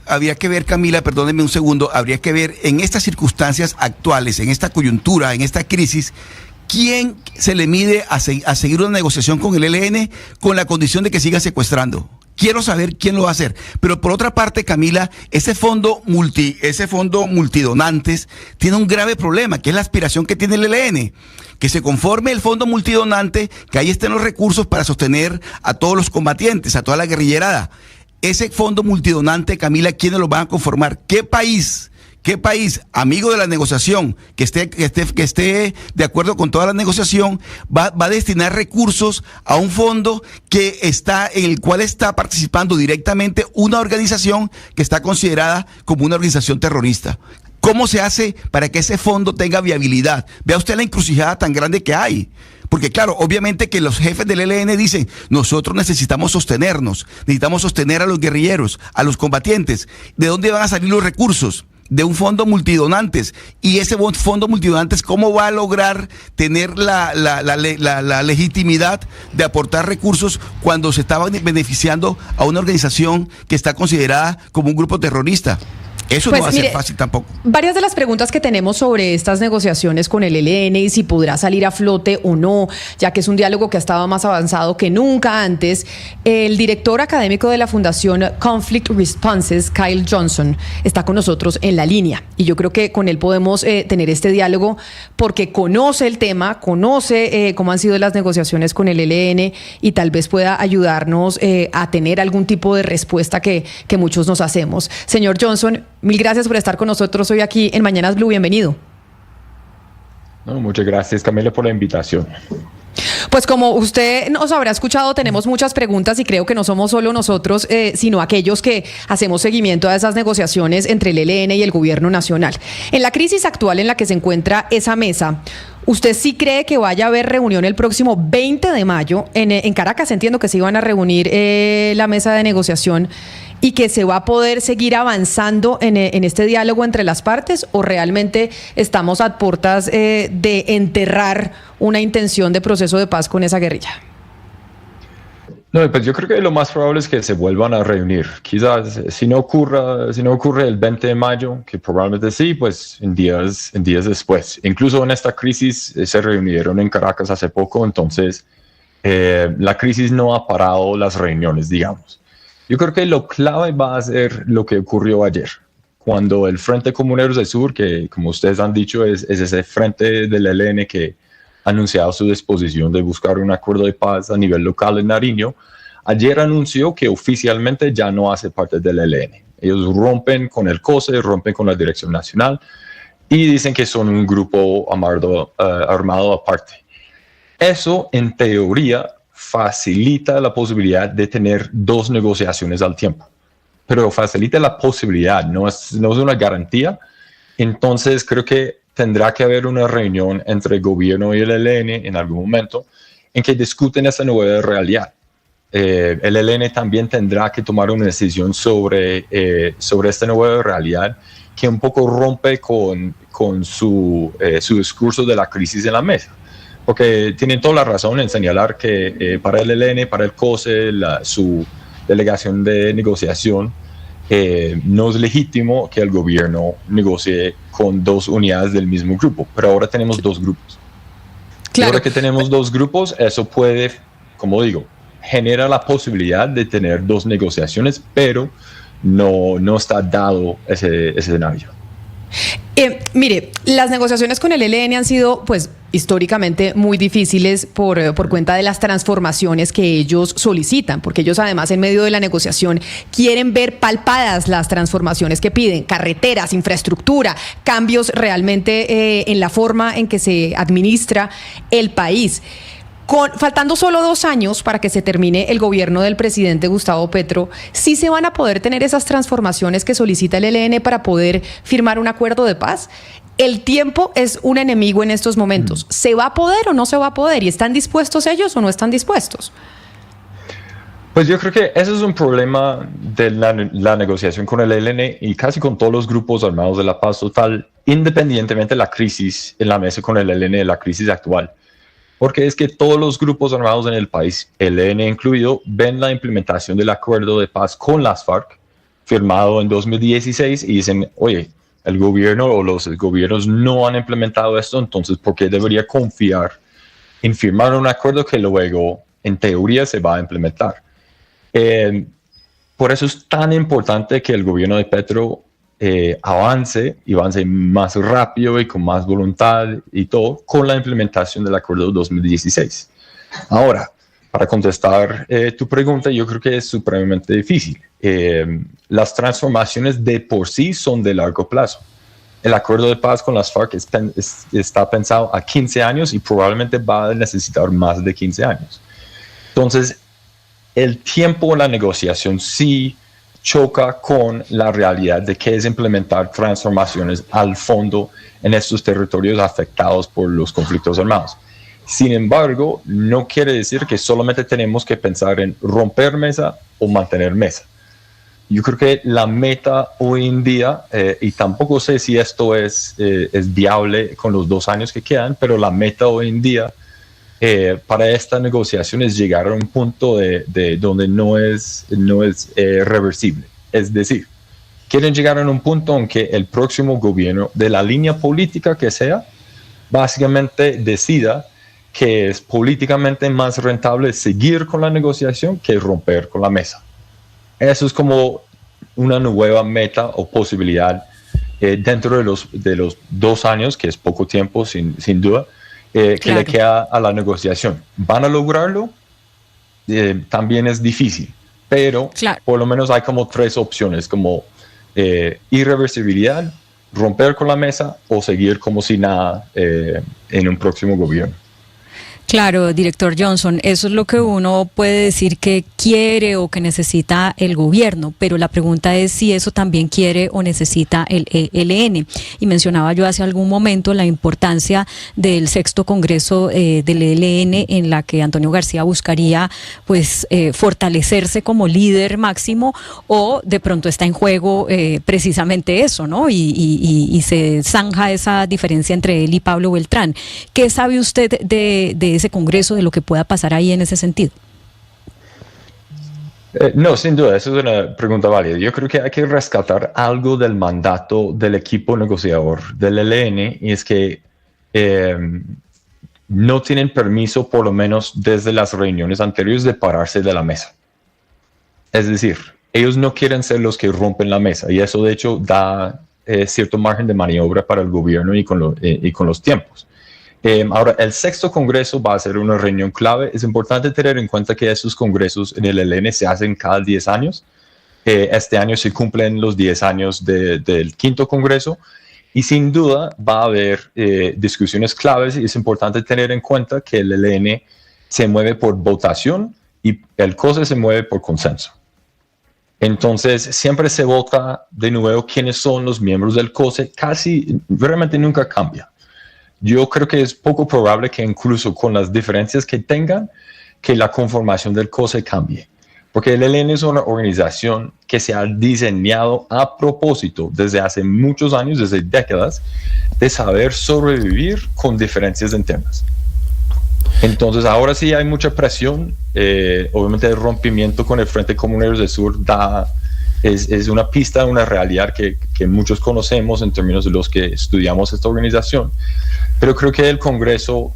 habría que ver, Camila, perdónenme un segundo, habría que ver en estas circunstancias actuales, en esta coyuntura, en esta crisis, ¿quién se le mide a seguir una negociación con el ELN con la condición de que siga secuestrando? Quiero saber quién lo va a hacer. Pero por otra parte, Camila, ese fondo multidonantes tiene un grave problema, que es la aspiración que tiene el ELN. Que se conforme el fondo multidonante, que ahí estén los recursos para sostener a todos los combatientes, a toda la guerrillerada. Ese fondo multidonante, Camila, ¿quiénes lo van a conformar? ¿Qué país, amigo de la negociación, que esté de acuerdo con toda la negociación, va a destinar recursos a un fondo en el cual está participando directamente una organización que está considerada como una organización terrorista? ¿Cómo se hace para que ese fondo tenga viabilidad? Vea usted la encrucijada tan grande que hay. Porque claro, obviamente que los jefes del ELN dicen, nosotros necesitamos sostenernos, necesitamos sostener a los guerrilleros, a los combatientes. ¿De dónde van a salir los recursos? De un fondo multidonantes. Y ese fondo multidonantes, ¿cómo va a lograr tener la legitimidad de aportar recursos cuando se estaba beneficiando a una organización que está considerada como un grupo terrorista? Eso pues no va a ser fácil tampoco. Varias de las preguntas que tenemos sobre estas negociaciones con el ELN y si podrá salir a flote o no, ya que es un diálogo que ha estado más avanzado que nunca antes. El director académico de la Fundación Conflict Responses, Kyle Johnson, está con nosotros en la línea. Y yo creo que con él podemos tener este diálogo porque conoce el tema, conoce cómo han sido las negociaciones con el ELN y tal vez pueda ayudarnos a tener algún tipo de respuesta que muchos nos hacemos. Señor Johnson, mil gracias por estar con nosotros hoy aquí en Mañanas Blue. Bienvenido. No, muchas gracias, Camila, por la invitación. Pues como usted nos habrá escuchado, tenemos muchas preguntas y creo que no somos solo nosotros, sino aquellos que hacemos seguimiento a esas negociaciones entre el ELN y el Gobierno Nacional. En la crisis actual en la que se encuentra esa mesa, ¿usted sí cree que vaya a haber reunión el próximo 20 de mayo? En Caracas entiendo que se iban a reunir la mesa de negociación y que se va a poder seguir avanzando en este diálogo entre las partes, o realmente estamos a puertas de enterrar una intención de proceso de paz con esa guerrilla? No, pues yo creo que lo más probable es que se vuelvan a reunir. Quizás si no ocurre el 20 de mayo, que probablemente sí, pues en días después. Incluso en esta crisis se reunieron en Caracas hace poco, entonces la crisis no ha parado las reuniones, digamos. Yo creo que lo clave va a ser lo que ocurrió ayer, cuando el Frente Comuneros del Sur, que como ustedes han dicho es ese frente del ELN que ha anunciado su disposición de buscar un acuerdo de paz a nivel local en Nariño, ayer anunció que oficialmente ya no hace parte del ELN. Ellos rompen con el COSE, rompen con la Dirección Nacional y dicen que son un grupo armado aparte. Eso, en teoría, facilita la posibilidad de tener dos negociaciones al tiempo, pero facilita la posibilidad, no es una garantía. Entonces creo que tendrá que haber una reunión entre el gobierno y el ELN en algún momento en que discuten esa nueva realidad. el ELN también tendrá que tomar una decisión sobre esta nueva realidad que un poco rompe con su discurso de la crisis en la mesa. Porque tienen toda la razón en señalar que para el ELN, para el COSE, su delegación de negociación, no es legítimo que el gobierno negocie con dos unidades del mismo grupo, pero ahora tenemos dos grupos. Claro. Ahora que tenemos dos grupos, eso puede, como digo, genera la posibilidad de tener dos negociaciones, pero no está dado ese escenario. Mire, las negociaciones con el ELN han sido, pues, históricamente muy difíciles por cuenta de las transformaciones que ellos solicitan, porque ellos además en medio de la negociación quieren ver palpadas las transformaciones que piden, carreteras, infraestructura, cambios realmente en la forma en que se administra el país. Faltando solo 2 años para que se termine el gobierno del presidente Gustavo Petro, ¿sí se van a poder tener esas transformaciones que solicita el ELN para poder firmar un acuerdo de paz? El tiempo es un enemigo en estos momentos. ¿Se va a poder o no se va a poder? ¿Y están dispuestos ellos o no están dispuestos? Pues yo creo que ese es un problema de la negociación con el ELN y casi con todos los grupos armados de la paz total, independientemente de la crisis en la mesa con el ELN, la crisis actual. Porque es que todos los grupos armados en el país, el ELN incluido, ven la implementación del acuerdo de paz con las FARC, firmado en 2016, y dicen, oye, el gobierno o los gobiernos no han implementado esto, entonces ¿por qué debería confiar en firmar un acuerdo que luego, en teoría, se va a implementar? Por eso es tan importante que el gobierno de Petro avance más rápido y con más voluntad y todo con la implementación del acuerdo de 2016. Ahora, para contestar tu pregunta, yo creo que es supremamente difícil. Las transformaciones de por sí son de largo plazo. El acuerdo de paz con las FARC está pensado a 15 años y probablemente va a necesitar más de 15 años. Entonces, el tiempo en la negociación sí choca con la realidad de que es implementar transformaciones al fondo en estos territorios afectados por los conflictos armados. Sin embargo, no quiere decir que solamente tenemos que pensar en romper mesa o mantener mesa. Yo creo que la meta hoy en día, y tampoco sé si esto es viable con los 2 años que quedan, pero la meta hoy en día para esta negociación es llegar a un punto de donde no es reversible. Es decir, quieren llegar a un punto en que el próximo gobierno, de la línea política que sea, básicamente decida que es políticamente más rentable seguir con la negociación que romper con la mesa. Eso es como una nueva meta o posibilidad dentro de los 2 años, que es poco tiempo sin duda, que le queda a la negociación. ¿Van a lograrlo? También es difícil, pero por lo menos hay como 3 opciones, como irreversibilidad, romper con la mesa o seguir como si nada en un próximo gobierno. Claro, director Johnson, eso es lo que uno puede decir que quiere o que necesita el gobierno, pero la pregunta es si eso también quiere o necesita el ELN. Y mencionaba yo hace algún momento la importancia del 6º Congreso del ELN, en la que Antonio García buscaría pues fortalecerse como líder máximo, o de pronto está en juego precisamente eso, ¿no? Y se zanja esa diferencia entre él y Pablo Beltrán. ¿Qué sabe usted de ese Congreso, de lo que pueda pasar ahí en ese sentido? No, sin duda, eso es una pregunta válida. Yo creo que hay que rescatar algo del mandato del equipo negociador del ELN, y es que no tienen permiso, por lo menos desde las reuniones anteriores, de pararse de la mesa. Es decir, ellos no quieren ser los que rompen la mesa, y eso de hecho da cierto margen de maniobra para el gobierno y con los tiempos. Ahora, el 6º Congreso va a ser una reunión clave. Es importante tener en cuenta que esos congresos en el ELN se hacen cada 10 años. Este año se cumplen los 10 años del 5º Congreso, y sin duda va a haber discusiones claves, y es importante tener en cuenta que el ELN se mueve por votación y el COSE se mueve por consenso. Entonces, siempre se vota de nuevo quiénes son los miembros del COSE. Realmente nunca cambia. Yo creo que es poco probable que incluso con las diferencias que tengan, que la conformación del COSE cambie. Porque el ELN es una organización que se ha diseñado a propósito desde hace muchos años, desde décadas, de saber sobrevivir con diferencias internas. Entonces ahora sí hay mucha presión, obviamente el rompimiento con el Frente Comuneros del Sur es una pista, una realidad que muchos conocemos en términos de los que estudiamos esta organización, pero creo que el Congreso,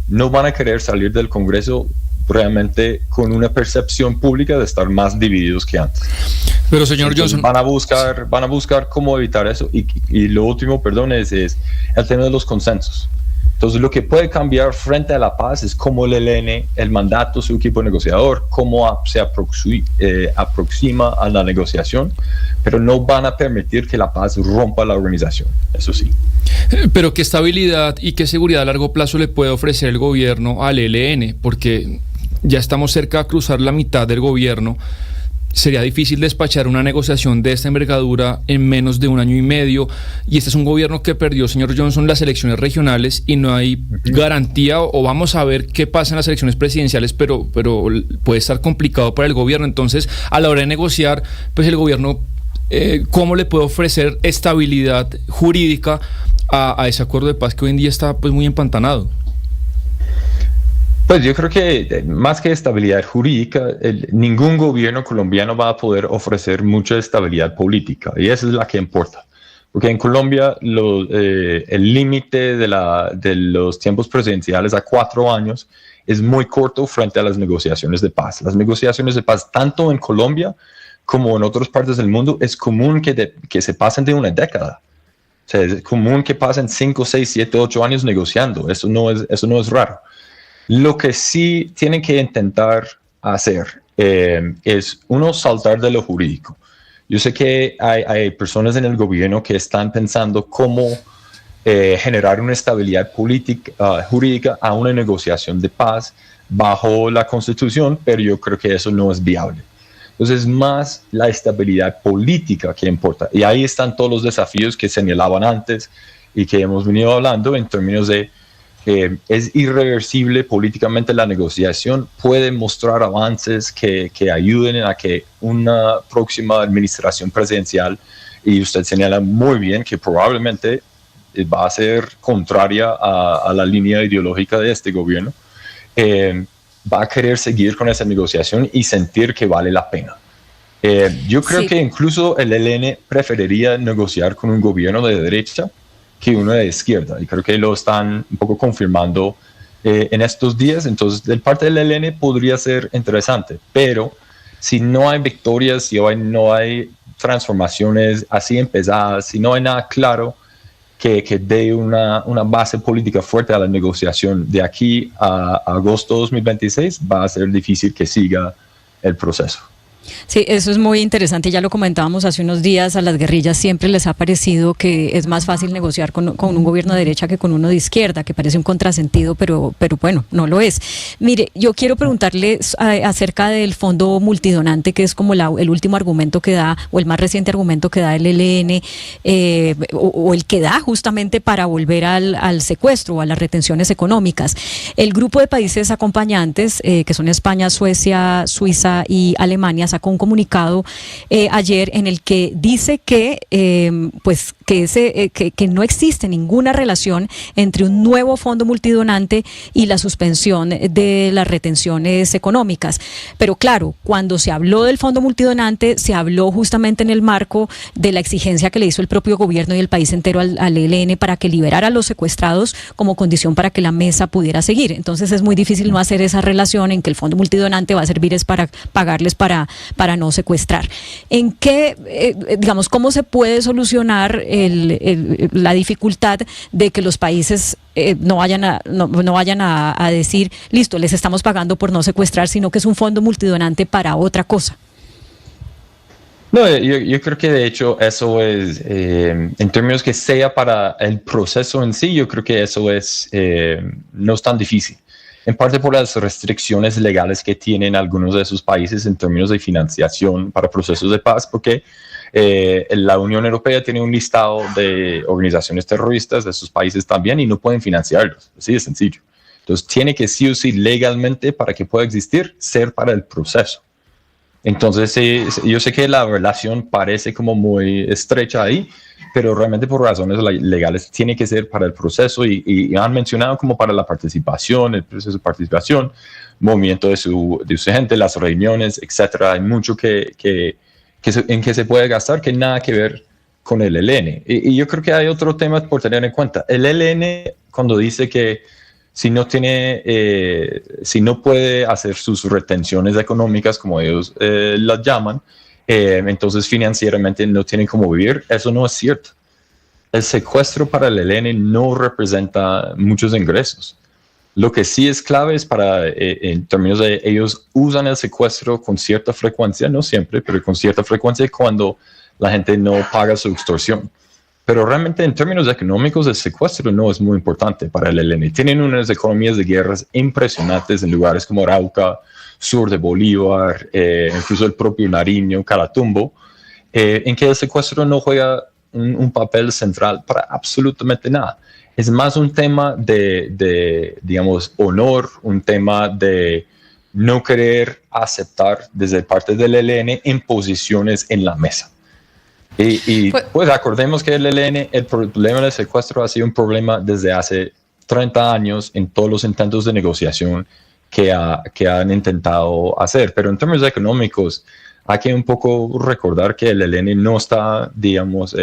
no van a querer salir del Congreso realmente con una percepción pública de estar más divididos que antes. Pero señor Entonces, Johnson, van a buscar cómo evitar eso. Y lo último, perdón, es el tema de los consensos. Entonces, lo que puede cambiar frente a la paz es cómo el ELN, el mandato, su equipo negociador, cómo se aproxima a la negociación, pero no van a permitir que la paz rompa la organización, eso sí. Pero ¿qué estabilidad y qué seguridad a largo plazo le puede ofrecer el gobierno al ELN? Porque ya estamos cerca de cruzar la mitad del gobierno. Sería difícil despachar una negociación de esta envergadura en menos de 1 año y medio, y este es un gobierno que perdió, señor Johnson, las elecciones regionales y no hay garantía, o vamos a ver qué pasa en las elecciones presidenciales, pero puede estar complicado para el gobierno. Entonces, a la hora de negociar, pues el gobierno, ¿cómo le puede ofrecer estabilidad jurídica a ese acuerdo de paz que hoy en día está pues muy empantanado? Pues yo creo que más que estabilidad jurídica, ningún gobierno colombiano va a poder ofrecer mucha estabilidad política, y esa es la que importa. Porque en Colombia el límite de los tiempos presidenciales a 4 años es muy corto frente a las negociaciones de paz. Las negociaciones de paz, tanto en Colombia como en otras partes del mundo, es común que se pasen de 1 década. O sea, es común que pasen 5, 6, 7, 8 años negociando. Eso no es raro. Lo que sí tienen que intentar hacer es, uno, saltar de lo jurídico. Yo sé que hay personas en el gobierno que están pensando cómo generar una estabilidad política, jurídica a una negociación de paz bajo la Constitución, pero yo creo que eso no es viable. Entonces, es más la estabilidad política que importa. Y ahí están todos los desafíos que señalaban antes y que hemos venido hablando en términos de es irreversible políticamente la negociación, puede mostrar avances que ayuden a que una próxima administración presidencial, y usted señala muy bien que probablemente va a ser contraria a la línea ideológica de este gobierno, va a querer seguir con esa negociación y sentir que vale la pena. Yo creo que incluso el ELN preferiría negociar con un gobierno de derecha que uno de izquierda, y creo que lo están un poco confirmando en estos días. Entonces, de parte del ELN podría ser interesante, pero si no hay victorias, si no hay transformaciones así empezadas, si no hay nada claro que dé una base política fuerte a la negociación de aquí a agosto de 2026, va a ser difícil que siga el proceso. Sí, eso es muy interesante, ya lo comentábamos hace unos días. A las guerrillas siempre les ha parecido que es más fácil negociar con un gobierno de derecha que con uno de izquierda, que parece un contrasentido, pero bueno, no lo es. Mire, yo quiero preguntarle acerca del fondo multidonante, que es como el último argumento que da, o el más reciente argumento que da el ELN, o el que da justamente para volver al secuestro o a las retenciones económicas. El grupo de países acompañantes, que son España, Suecia, Suiza y Alemania, sacó un comunicado ayer en el que dice que no existe ninguna relación entre un nuevo fondo multidonante y la suspensión de las retenciones económicas. Pero claro, cuando se habló del fondo multidonante, se habló justamente en el marco de la exigencia que le hizo el propio gobierno y el país entero al ELN para que liberara a los secuestrados como condición para que la mesa pudiera seguir. Entonces es muy difícil no hacer esa relación en que el fondo multidonante va a servir es para pagarles para no secuestrar. ¿En qué, cómo se puede solucionar la dificultad de que los países no vayan a decir, listo, les estamos pagando por no secuestrar, sino que es un fondo multidonante para otra cosa? No, yo creo que de hecho eso es, en términos que sea para el proceso en sí, yo creo que eso no es tan difícil. En parte por las restricciones legales que tienen algunos de esos países en términos de financiación para procesos de paz, porque la Unión Europea tiene un listado de organizaciones terroristas de esos países también y no pueden financiarlos, así de sencillo. Entonces tiene que sí o sí legalmente, para que pueda existir, ser para el proceso. Entonces yo sé que la relación parece como muy estrecha ahí, pero realmente por razones legales tiene que ser para el proceso y han mencionado como para la participación, el proceso de participación, movimiento de su gente, las reuniones, etcétera. Hay mucho en que se puede gastar que nada que ver con el ELN. Y yo creo que hay otro tema por tener en cuenta. El ELN, cuando dice que si no puede hacer sus retenciones económicas, como ellos las llaman, entonces financieramente no tienen cómo vivir, eso no es cierto. El secuestro para el ELN no representa muchos ingresos. Lo que sí es clave es en términos de ellos usan el secuestro con cierta frecuencia, no siempre, pero con cierta frecuencia cuando la gente no paga su extorsión. Pero realmente en términos económicos el secuestro no es muy importante para el ELN. Tienen unas economías de guerras impresionantes en lugares como Arauca, sur de Bolívar, incluso el propio Nariño, Caratumbo, en que el secuestro no juega un papel central para absolutamente nada. Es más un tema de digamos, honor, un tema de no querer aceptar desde parte del ELN imposiciones en la mesa. Y pues acordemos que el ELN, el problema del secuestro ha sido un problema desde hace 30 años en todos los intentos de negociación que han intentado hacer. Pero en términos económicos, hay que un poco recordar que el ELN no está, digamos,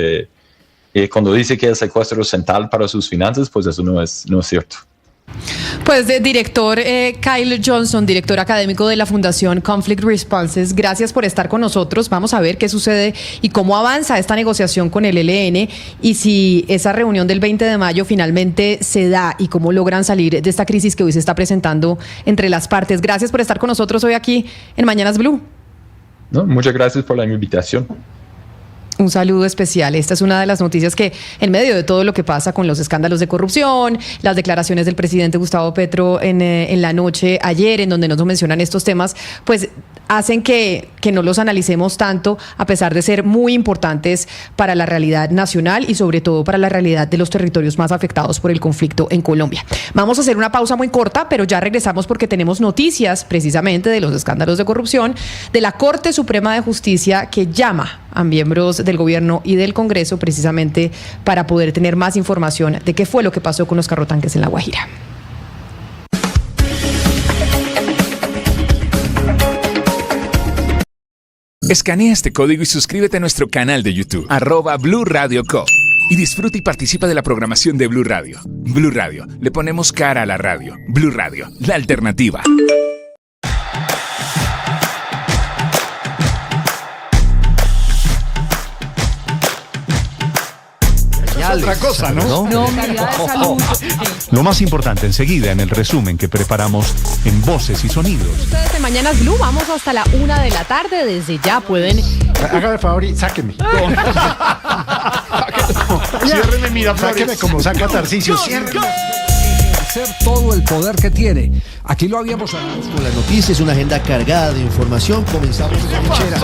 cuando dice que el secuestro es central para sus finanzas, pues eso no es cierto. Pues director Kyle Johnson, director académico de la Fundación Conflict Responses, gracias por estar con nosotros. Vamos a ver qué sucede y cómo avanza esta negociación con el ELN y si esa reunión del 20 de mayo finalmente se da y cómo logran salir de esta crisis que hoy se está presentando entre las partes. Gracias por estar con nosotros hoy aquí en Mañanas Blue. No, muchas gracias por la invitación. Un saludo especial. Esta es una de las noticias que, en medio de todo lo que pasa con los escándalos de corrupción, las declaraciones del presidente Gustavo Petro en la noche ayer, en donde nos mencionan estos temas, pues hacen que no los analicemos tanto, a pesar de ser muy importantes para la realidad nacional y sobre todo para la realidad de los territorios más afectados por el conflicto en Colombia. Vamos a hacer una pausa muy corta, pero ya regresamos porque tenemos noticias precisamente de los escándalos de corrupción de la Corte Suprema de Justicia, que llama a miembros del gobierno y del Congreso precisamente para poder tener más información de qué fue lo que pasó con los carrotanques en La Guajira. Escanea este código y suscríbete a nuestro canal de YouTube, @Blue Radio Co. Y disfruta y participa de la programación de Blue Radio. Blue Radio, le ponemos cara a la radio. Blue Radio, la alternativa. Otra cosa, ¿no? No, calidad de salud. Lo más importante enseguida en el resumen que preparamos en Voces y Sonidos. Ustedes de Mañanas Blue, vamos hasta la 1 de la tarde. Desde ya pueden... Hágame el favor y sáqueme. Ciérreme, mira, sáqueme como saca Tarcisio. Ciérreme. Ejercer todo el poder que tiene. Aquí lo habíamos hablado. Con las noticias, una agenda cargada de información. Comenzamos con la lechera.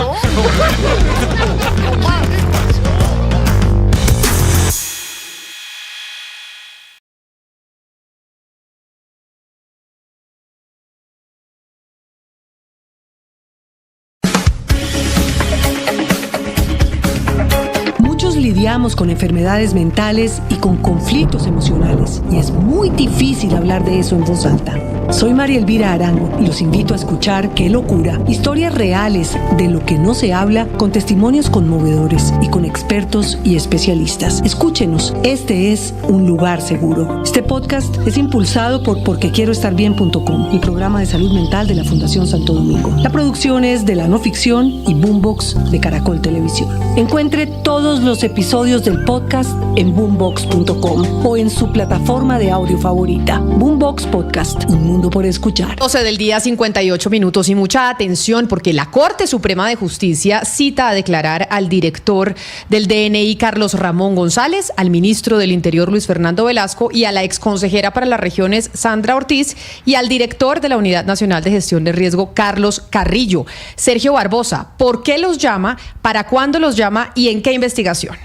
Lidiamos con enfermedades mentales y con conflictos emocionales, y es muy difícil hablar de eso en voz alta. Soy María Elvira Arango y los invito a escuchar Qué Locura, historias reales de lo que no se habla, con testimonios conmovedores y con expertos y especialistas. Escúchenos, este es un lugar seguro. Este podcast es impulsado por porquequieroestarbien.com, el programa de salud mental de la Fundación Santo Domingo. La producción es de La No Ficción y Boombox de Caracol Televisión. Encuentre todos los episodios del podcast en boombox.com o en su plataforma de audio favorita. Boombox Podcast, un mundo por escuchar. 12 del día, 58 minutos, y mucha atención porque la Corte Suprema de Justicia cita a declarar al director del DNI, Carlos Ramón González, al ministro del Interior, Luis Fernando Velasco, y a la exconsejera para las regiones, Sandra Ortiz, y al director de la Unidad Nacional de Gestión de Riesgo, Carlos Carrillo. Sergio Barbosa, ¿por qué los llama? ¿Para cuándo los llama? ¿Y en qué investigación?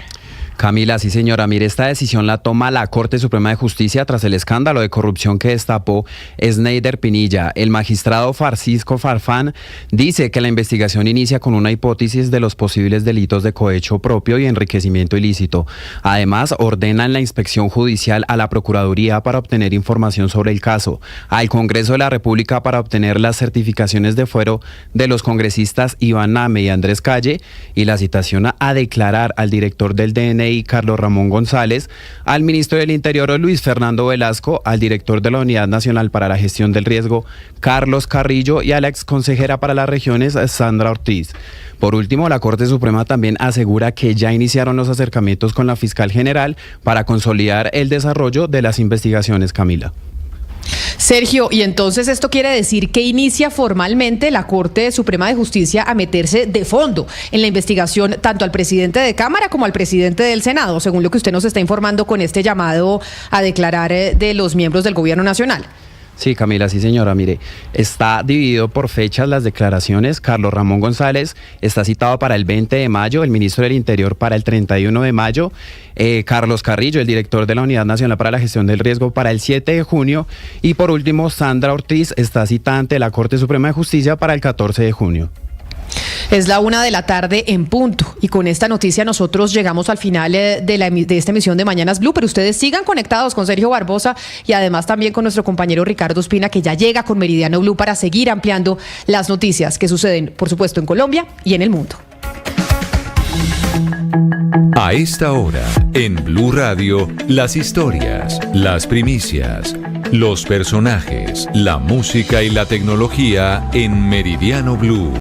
Camila, sí señora, mire, esta decisión la toma la Corte Suprema de Justicia tras el escándalo de corrupción que destapó Sneider Pinilla. El magistrado Francisco Farfán dice que la investigación inicia con una hipótesis de los posibles delitos de cohecho propio y enriquecimiento ilícito. Además, ordenan la inspección judicial a la Procuraduría para obtener información sobre el caso, al Congreso de la República para obtener las certificaciones de fuero de los congresistas Iván Name y Andrés Calle y la citación a declarar al director del DNI Carlos Ramón González, al ministro del Interior Luis Fernando Velasco, al director de la Unidad Nacional para la Gestión del Riesgo Carlos Carrillo y a la exconsejera para las regiones Sandra Ortiz. Por último, la Corte Suprema también asegura que ya iniciaron los acercamientos con la fiscal general para consolidar el desarrollo de las investigaciones, Camila. Sergio, y entonces esto quiere decir que inicia formalmente la Corte Suprema de Justicia a meterse de fondo en la investigación tanto al presidente de Cámara como al presidente del Senado, según lo que usted nos está informando con este llamado a declarar de los miembros del Gobierno Nacional. Sí, Camila, sí señora, mire, está dividido por fechas las declaraciones. Carlos Ramón González está citado para el 20 de mayo, el ministro del Interior para el 31 de mayo, Carlos Carrillo, el director de la Unidad Nacional para la Gestión del Riesgo, para el 7 de junio, y por último, Sandra Ortiz está citada ante la Corte Suprema de Justicia para el 14 de junio. Es la 1:00 p.m. en punto y con esta noticia nosotros llegamos al final de esta emisión de Mañanas Blue, pero ustedes sigan conectados con Sergio Barbosa y además también con nuestro compañero Ricardo Espina, que ya llega con Meridiano Blue para seguir ampliando las noticias que suceden, por supuesto, en Colombia y en el mundo. A esta hora, en Blue Radio, las historias, las primicias, los personajes, la música y la tecnología en Meridiano Blue.